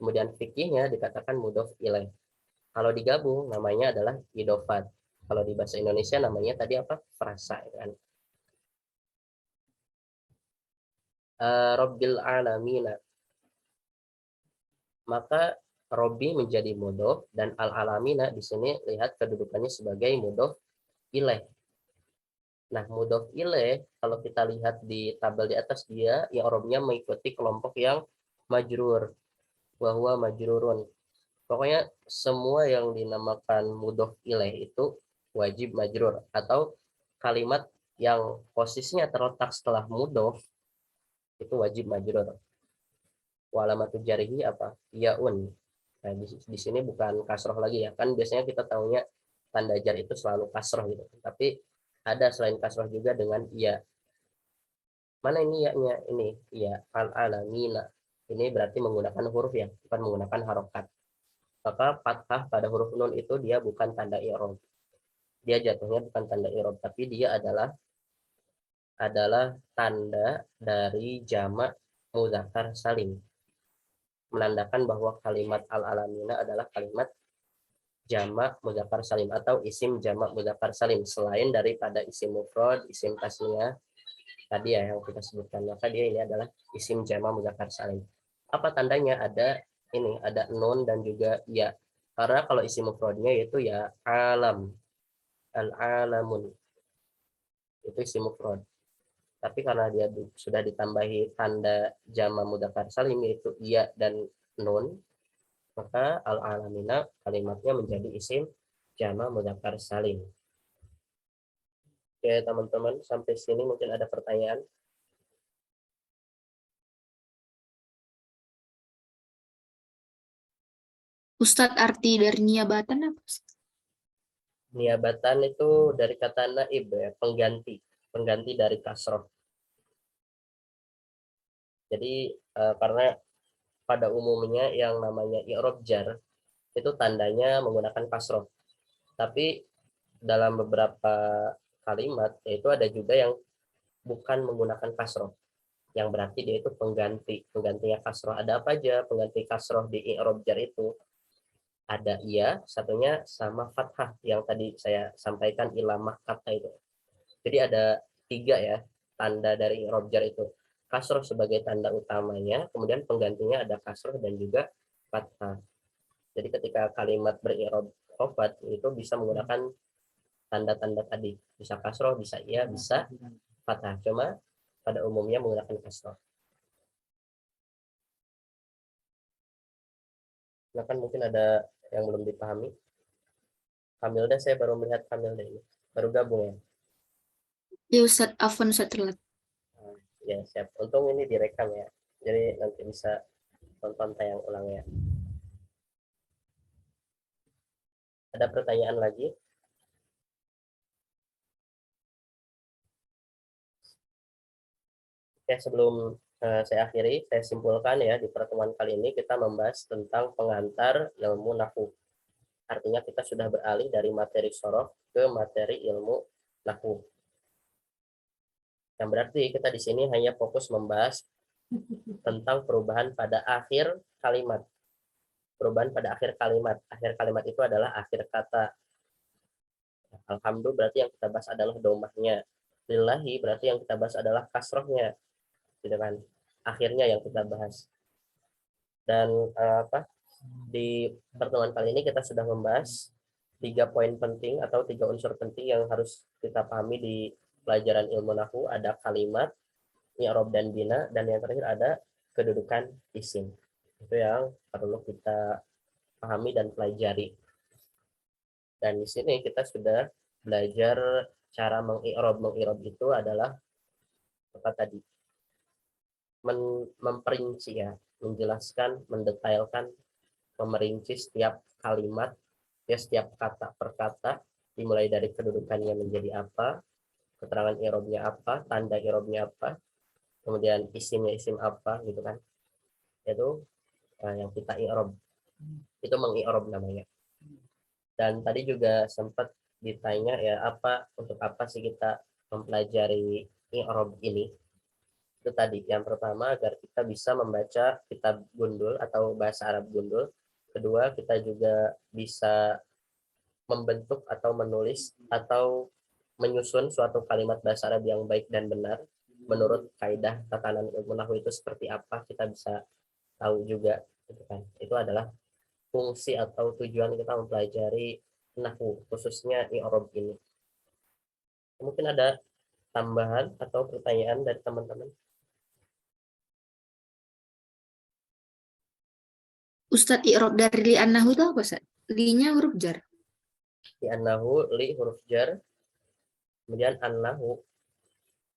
kemudian fikihnya dikatakan mudhof ilaih. Kalau digabung namanya adalah idofat. Kalau di bahasa Indonesia namanya tadi apa? Frasa kan. Rabbil alamina. Maka Robbi menjadi mudhof dan al-alamina di sini lihat kedudukannya sebagai mudhof ilaih. Nah, mudhof ilaih kalau kita lihat di tabel di atas dia i'rabnya mengikuti kelompok yang majrur, bahwa majrurun. Pokoknya semua yang dinamakan mudhof ilaih itu wajib majrur atau kalimat yang posisinya terletak setelah mudhof itu wajib majrur. Wa alamatu jarihi apa? Yaun. Nah, di sini bukan kasroh lagi ya. Kan biasanya kita tahunya tanda jar itu selalu kasroh gitu. Tapi ada selain kasroh juga dengan iya. Mana ini ya-nya? Ini iya al-alamina. Ini berarti menggunakan huruf ya, bukan menggunakan harokat. Maka fathah pada huruf nun itu dia bukan tanda i'rab. Dia jatuhnya bukan tanda i'rab, tapi dia adalah tanda dari jamak muzakkar salim. Menandakan bahwa kalimat al-alamina adalah kalimat jamak muzakkar salim atau isim jamak muzakkar salim selain daripada isim mufrad, isim tasniyah tadi ya yang kita sebutkan. Maka dia ini adalah isim jamak muzakkar salim. Apa tandanya? Ada nun dan juga ya. Karena kalau isim mufradnya yaitu ya alam, al-alamun. Itu isim mufrad. Tapi karena dia sudah ditambahi tanda jamak muzakkar salim yaitu iya dan nun, maka al-alamina kalimatnya menjadi isim jamak muzakkar salim. Oke, teman-teman, sampai sini mungkin ada pertanyaan. Ustadz, arti dari niabatan apa? Niabatan itu dari kata naib ya, pengganti dari kasroh. Jadi karena pada umumnya yang namanya i'rab jar itu tandanya menggunakan kasroh. Tapi dalam beberapa kalimat itu ada juga yang bukan menggunakan kasroh, yang berarti dia itu penggantinya kasroh. Ada apa aja pengganti kasroh di i'rab jar itu? Ada iya, satunya sama fathah yang tadi saya sampaikan ilamah kata itu. Jadi ada 3 ya tanda dari i'rab jar itu. Kasroh sebagai tanda utamanya, kemudian penggantinya ada kasroh dan juga fathah. Jadi ketika kalimat beri'rab khafat itu bisa menggunakan tanda-tanda tadi. Bisa kasroh, bisa iya, bisa fathah. Cuma pada umumnya menggunakan kasroh. Nah kan mungkin ada yang belum dipahami. Kamilda saya baru melihat Kamilda ini. Baru gabung ya. Ya Ustadz, Afwan Ustadz telat. Ya siap. Untung ini direkam ya. Jadi nanti bisa tonton tayang ulang ya. Ada pertanyaan lagi? Ya sebelum saya akhiri, saya simpulkan ya di pertemuan kali ini kita membahas tentang pengantar ilmu nahwu. Artinya kita sudah beralih dari materi sorof ke materi ilmu nahwu. Yang berarti kita di sini hanya fokus membahas tentang perubahan pada akhir kalimat. Perubahan pada akhir kalimat. Akhir kalimat itu adalah akhir kata. Alhamdulillah berarti yang kita bahas adalah domahnya. Lillahi berarti yang kita bahas adalah kasrohnya. Gitu kan? Akhirnya yang kita bahas. Dan di pertemuan kali ini kita sudah membahas 3 poin penting atau 3 unsur penting yang harus kita pahami di pelajaran ilmu nahwu. Ada kalimat, i'rab dan bina, dan yang terakhir ada kedudukan isim. Itu yang perlu kita pahami dan pelajari. Dan di sini kita sudah belajar cara mengi'rab. Mengi'rab itu adalah apa tadi? Memperinci ya, menjelaskan, mendetailkan, memerinci setiap kalimat, ya setiap kata per kata, dimulai dari kedudukannya menjadi apa, keterangan i'rabnya apa, tanda i'rabnya apa, kemudian isimnya isim apa gitu kan. Itu yang kita i'rab. Itu mengi'rab namanya. Dan tadi juga sempat ditanya ya untuk apa sih kita mempelajari i'rab ini. Itu tadi yang pertama agar kita bisa membaca kitab gundul atau bahasa Arab gundul. Kedua, kita juga bisa membentuk atau menulis atau menyusun suatu kalimat bahasa Arab yang baik dan benar menurut kaidah tatanan ilmu nahwu itu seperti apa, kita bisa tahu juga gitu kan. Itu adalah fungsi atau tujuan kita mempelajari nahwu, khususnya i'rab ini. Mungkin ada tambahan atau pertanyaan dari teman-teman? Ustadz, i'rab dari li an-nahwu itu apa Ustadz? Li-nya huruf jar. Di an-nahwu li huruf jar, kemudian an-nahwu.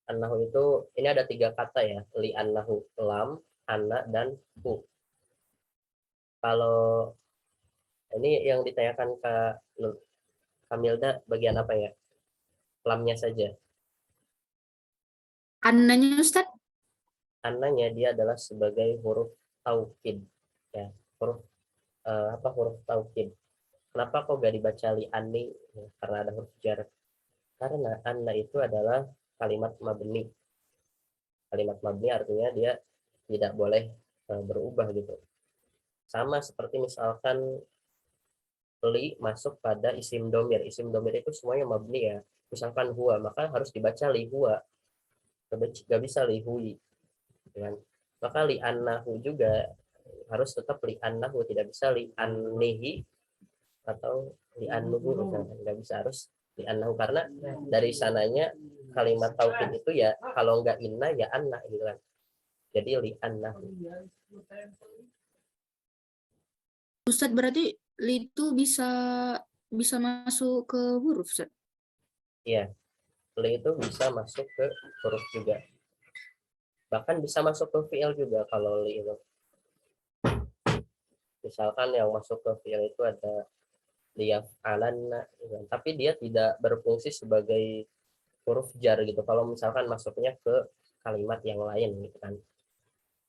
An-nahwu itu ini ada 3 kata ya, li an-nahwu, lam, anna, dan hu. Kalau ini yang ditanyakan ke Kamilda bagian apa ya? Lamnya saja. Annanya Ustadz? Annanya dia adalah sebagai huruf taukid ya, huruf huruf taukid. Kenapa kok gak dibaca li ani? Ya, karena ada huruf jar. Karena anna itu adalah kalimat mabni. Kalimat mabni artinya dia tidak boleh berubah gitu. Sama seperti misalkan li masuk pada isim domir. Isim domir itu semuanya mabni ya. Misalkan huwa, maka harus dibaca li huwa. Gak bisa li hui. Kan? Maka li annahu juga harus tetap li annahu, tidak bisa li annihi atau li annuhu, nggak bisa, harus li annahu karena dari sananya kalimat taukid itu ya kalau nggak inna ya anna gitu kan. Jadi li annahu. Ustadz, berarti li itu bisa masuk ke huruf Ustadz? Iya, li itu bisa masuk ke huruf juga. Bahkan bisa masuk ke fi'il juga kalau li itu. Misalkan yang masuk ke fi'il itu ada liyaf'alanna, gitu kan. Tapi dia tidak berfungsi sebagai huruf jar gitu. Kalau misalkan masuknya ke kalimat yang lain gitu kan.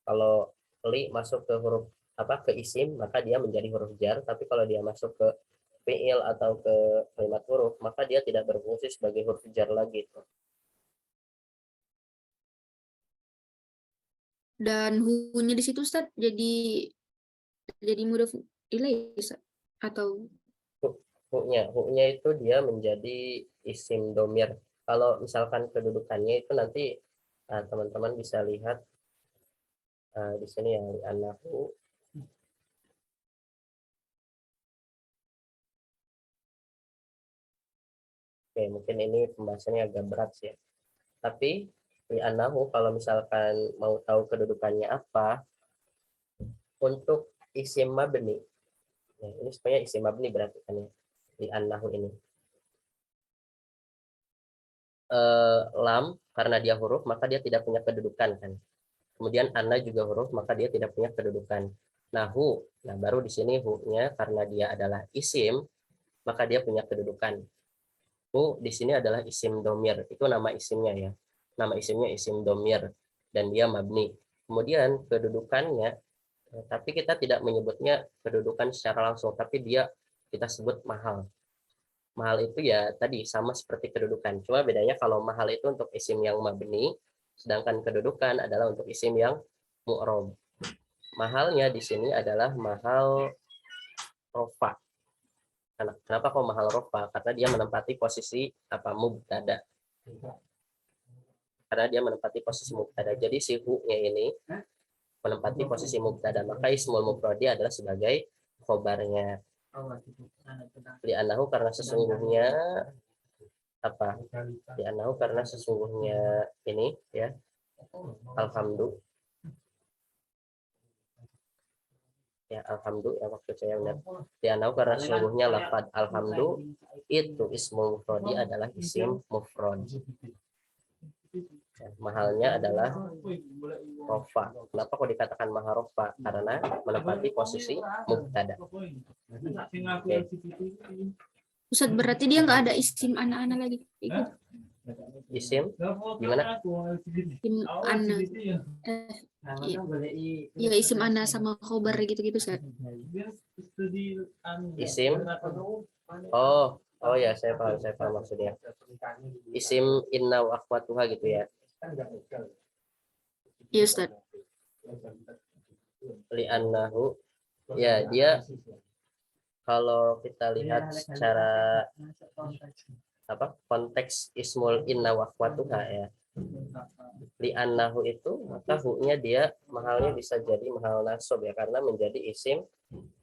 Kalau li masuk ke huruf ke isim, maka dia menjadi huruf jar. Tapi kalau dia masuk ke fi'il atau ke kalimat huruf, maka dia tidak berfungsi sebagai huruf jar lagi. Dan hu-nya di situ Ustadz jadi mudhof ilaih Ustadz? Atau Hu-nya itu dia menjadi isim domir. Kalau misalkan kedudukannya itu nanti teman-teman bisa lihat di sini yang di anakku. Oke, mungkin ini pembahasannya agak berat sih ya. Tapi di anahu kalau misalkan mau tahu kedudukannya apa untuk isim mabni. Nah, ini sebenarnya isim mabni berarti kan ya di anahu ini. lam karena dia huruf maka dia tidak punya kedudukan kan. Kemudian anna juga huruf maka dia tidak punya kedudukan. Nahu, nah baru di sini hu-nya karena dia adalah isim maka dia punya kedudukan. Hu di sini adalah isim domir, itu nama isimnya ya. Nama isimnya isim domir dan dia mabni. Kemudian kedudukannya, tapi kita tidak menyebutnya kedudukan secara langsung, tapi dia kita sebut mahal. Mahal itu ya tadi sama seperti kedudukan. Cuma bedanya kalau mahal itu untuk isim yang mabni, sedangkan kedudukan adalah untuk isim yang mu'rob. Mahalnya di sini adalah mahal rofa. Kenapa kok mahal rofa? Karena dia menempati posisi mubtada. Karena dia menempati posisi mubtada. Jadi si hu-nya ini menempati posisi mubtada, maka ismul mufradi adalah sebagai khobarnya. Li'annahu karena sesungguhnya Li'annahu karena sesungguhnya ini ya. Alhamdulillah. Ya alhamdulillah waktu saya benar. Li'annahu karena sesungguhnya lafad alhamdulillah itu ismul mufradi adalah isim mufrad. Mahalnya adalah rofa. Kenapa kok dikatakan mahal rofa? Karena menempati posisi mubtada. Okay. Ustadz, berarti dia nggak ada isim anak-anak lagi. Ikut. Isim gimana? Isim anak. Ya isim anak sama khobar gitu-gitu, Ustadz. Isim. Oh ya, saya paham maksudnya. Isim inna wa akhwatuha gitu ya. Iya, Ustaz. Li'annahu ya dia kalau kita lihat secara konteks ismul inna wa akhwatuha ya. Li'annahu itu maka hu-nya dia mahalnya bisa jadi mahal nasab ya karena menjadi isim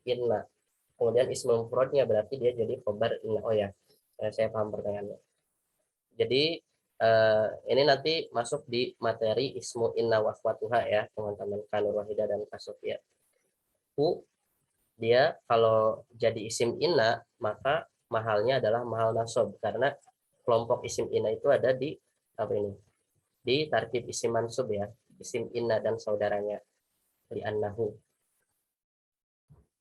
inna. Kemudian ismul mufradnya berarti dia jadi khobar inna. Oh ya, saya paham pertanyaannya. Jadi ini nanti masuk di materi ismu inna wa akhwatuha ya teman-teman Kanur Wahida dan Kasofia. Hu dia kalau jadi isim inna maka mahalnya adalah mahal nasab karena kelompok isim inna itu ada di di tartib isim mansub ya, isim inna dan saudaranya di annahu.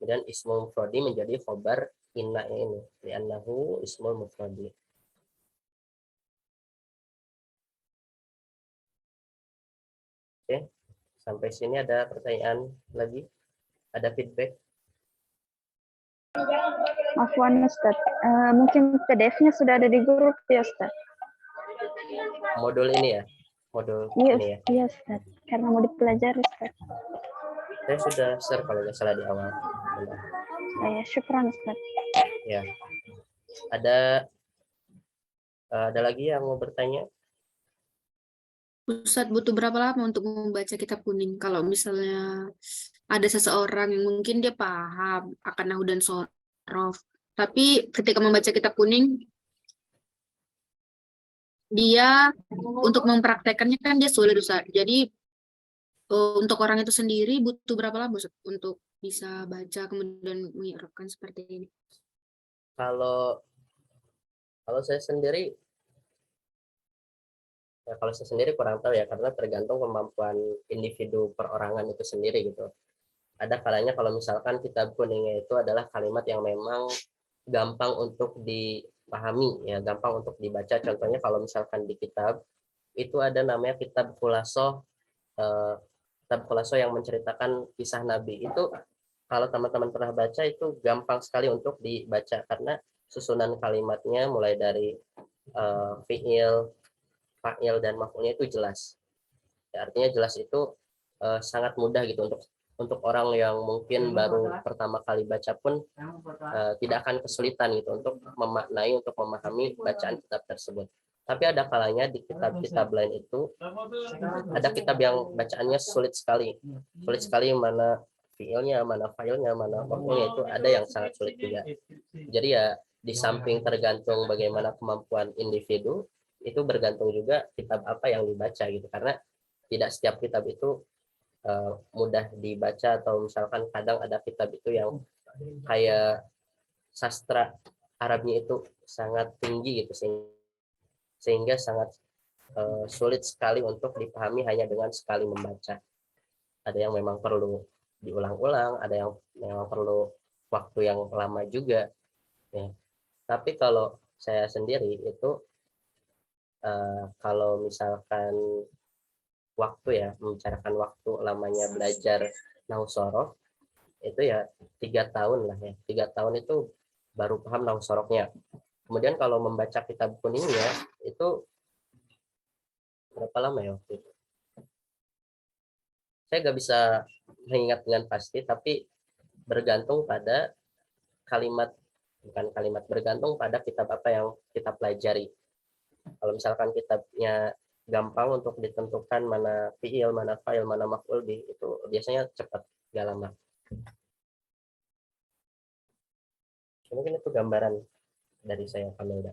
Kemudian ismul mufradi menjadi khobar inna ini di annahu ismul mufradi. Oke, sampai sini ada pertanyaan lagi? Ada feedback? Afwan Ustaz, mungkin PDF-nya sudah ada di grup ya Ustaz? Modul ini ya? Modul Iya, ini ya? iya Ustaz, karena mau dipelajari Ustaz. Saya sudah share kalau nggak salah di awal. Ya, syukran Ustaz. Ya. Ada lagi yang mau bertanya? Ustadz, butuh berapa lama untuk membaca kitab kuning? Kalau misalnya ada seseorang yang mungkin dia paham akan nahu dan sorof, tapi ketika membaca kitab kuning, dia untuk mempraktekannya kan dia sulit, Ustadz. Jadi untuk orang itu sendiri butuh berapa lama, Ustadz, untuk bisa baca kemudian mengi'rabkan seperti ini? Kalau saya sendiri kurang tahu ya karena tergantung kemampuan individu perorangan itu sendiri gitu. Ada kalanya kalau misalkan kitab kuningnya itu adalah kalimat yang memang gampang untuk dipahami ya, gampang untuk dibaca. Contohnya kalau misalkan di kitab itu ada namanya kitab khulasoh, yang menceritakan kisah Nabi. Itu kalau teman-teman pernah baca itu gampang sekali untuk dibaca karena susunan kalimatnya mulai dari fi'il, fa'il dan maf'ulnya itu jelas. Ya, artinya jelas itu sangat mudah gitu untuk orang yang mungkin baru pertama kali baca pun tidak akan kesulitan gitu untuk memaknai, untuk memahami bacaan kitab tersebut. Tapi ada kalanya di kitab-kitab lain itu ada kitab yang bacaannya sulit sekali mana fiilnya, mana failnya, mana maf'ulnya itu ada yang sangat sulit juga. Jadi ya di samping tergantung bagaimana kemampuan individu, itu bergantung juga kitab apa yang dibaca gitu karena tidak setiap kitab itu mudah dibaca atau misalkan kadang ada kitab itu yang kayak sastra Arabnya itu sangat tinggi gitu sehingga sangat sulit sekali untuk dipahami hanya dengan sekali membaca. Ada yang memang perlu diulang-ulang, ada yang memang perlu waktu yang lama juga. Ya. Tapi kalau saya sendiri itu kalau misalkan waktu ya, membicarakan waktu lamanya belajar Nahwu Shoroh itu ya 3 tahun lah ya. 3 tahun itu baru paham Nahwu Shorohnya. Kemudian kalau membaca kitab kuningnya itu berapa lama ya waktu itu? Saya nggak bisa mengingat dengan pasti, tapi bergantung pada kalimat, bukan kalimat, bergantung pada kitab apa yang kita pelajari. Kalau misalkan kitabnya gampang untuk ditentukan mana fiil, mana fa'il, mana maf'ul bih, itu biasanya cepat, nggak lama. Mungkin itu gambaran dari saya, Kamilda.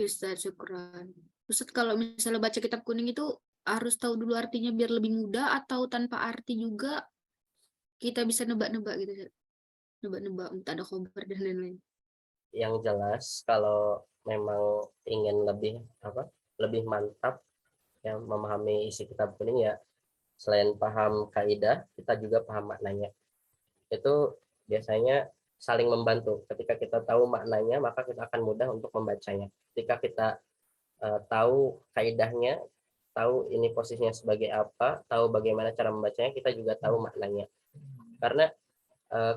Ustaz, syukran. Ustaz, kalau misalnya baca kitab kuning itu harus tahu dulu artinya biar lebih mudah, atau tanpa arti juga kita bisa nebak-nebak gitu, Ustaz? Nebak-nebak, entah ada khobar dan lain-lain. Yang jelas kalau memang ingin lebih mantap yang memahami isi kitab kuning ya, selain paham kaidah, kita juga paham maknanya. Itu biasanya saling membantu. Ketika kita tahu maknanya, maka kita akan mudah untuk membacanya. Ketika kita tahu kaidahnya, tahu ini posisinya sebagai apa, tahu bagaimana cara membacanya, kita juga tahu maknanya. Karena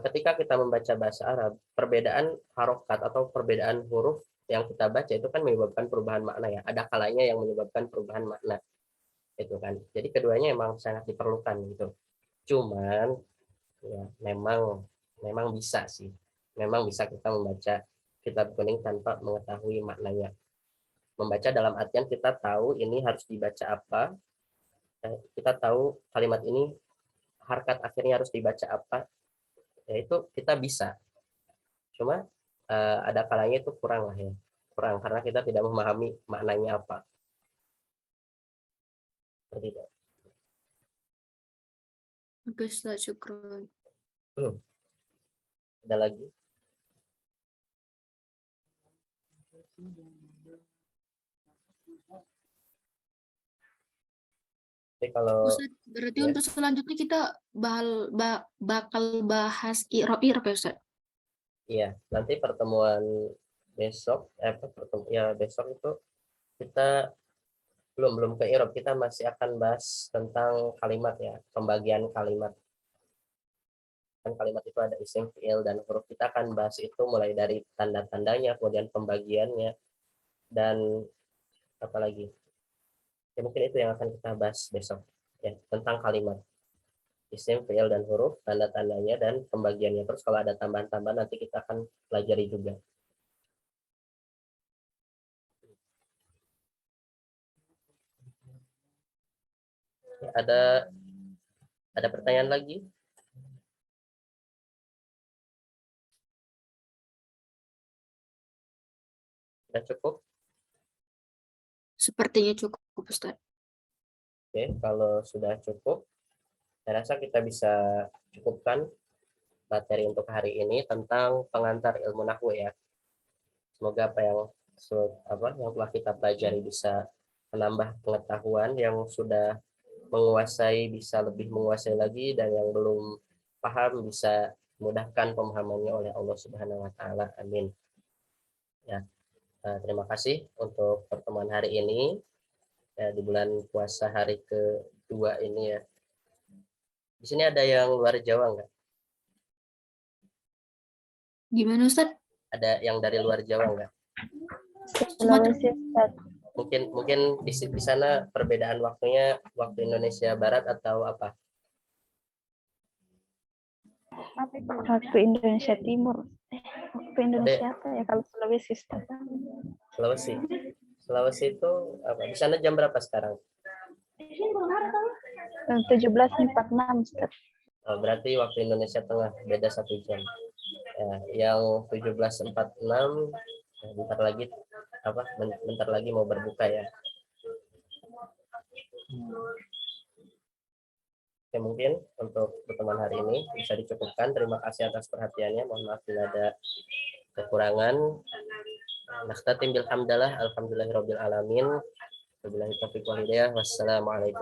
ketika kita membaca bahasa Arab, perbedaan harokat atau perbedaan huruf yang kita baca itu kan menyebabkan perubahan makna ya. Ada kalanya yang menyebabkan perubahan makna. Itu kan. Jadi keduanya emang sangat diperlukan gitu. Cuman ya memang bisa sih. Memang bisa kita membaca kitab kuning tanpa mengetahui maknanya. Membaca dalam artian kita tahu ini harus dibaca apa, kita tahu kalimat ini harkat akhirnya harus dibaca apa, ya itu kita bisa. Cuma ada kalanya itu kurang lah ya, kurang karena kita tidak memahami maknanya apa. Seperti itu. Oke, Ustaz, syukran. Ada lagi? Tapi kalau Ustaz, berarti ya, untuk selanjutnya kita bakal bahas i'rab ya, Ustaz? iya, nanti pertemuan besok, besok itu kita belum ke i'rab, kita masih akan bahas tentang kalimat ya, pembagian kalimat. Kan kalimat itu ada isim, fiil, dan huruf. Kita akan bahas itu mulai dari tanda-tandanya, kemudian pembagiannya, dan apa lagi? Ya mungkin itu yang akan kita bahas besok ya, tentang kalimat isim, fiil, dan huruf, tanda-tandanya dan pembagiannya. Terus kalau ada tambahan-tambahan nanti kita akan pelajari juga. Ya, ada pertanyaan lagi? Sudah cukup? Sepertinya cukup, Ustaz. Oke, kalau sudah cukup, saya rasa kita bisa cukupkan materi untuk hari ini tentang pengantar ilmu nahwu ya. Semoga apa yang telah kita pelajari bisa menambah pengetahuan, yang sudah menguasai bisa lebih menguasai lagi, dan yang belum paham bisa mudahkan pemahamannya oleh Allah Subhanahu wa taala. Amin. Ya, terima kasih untuk pertemuan hari ini ya, di bulan puasa hari kedua ini ya. Di sini ada yang luar Jawa enggak? Gimana, Ustaz? Ada yang dari luar Jawa enggak? Sulawesi, Ustaz. Mungkin di sana perbedaan waktunya waktu Indonesia Barat atau apa? Waktu Indonesia Timur. Waktu Indonesia apa ya kalau Sulawesi, Ustaz? Sulawesi. Sulawesi itu apa? Di sana jam berapa sekarang? 17.46, Ustaz. Berarti waktu Indonesia Tengah beda 1 jam. Ya, yang 17.46 bentar lagi mau berbuka ya. Oke, mungkin untuk pertemuan hari ini bisa dicukupkan. Terima kasih atas perhatiannya. Mohon maaf bila ada kekurangan. Nakhtatim bilhamdalah, alhamdulillahirabbil alamin. Wabillahi taufiq wal hidayah. Wassalamualaikum.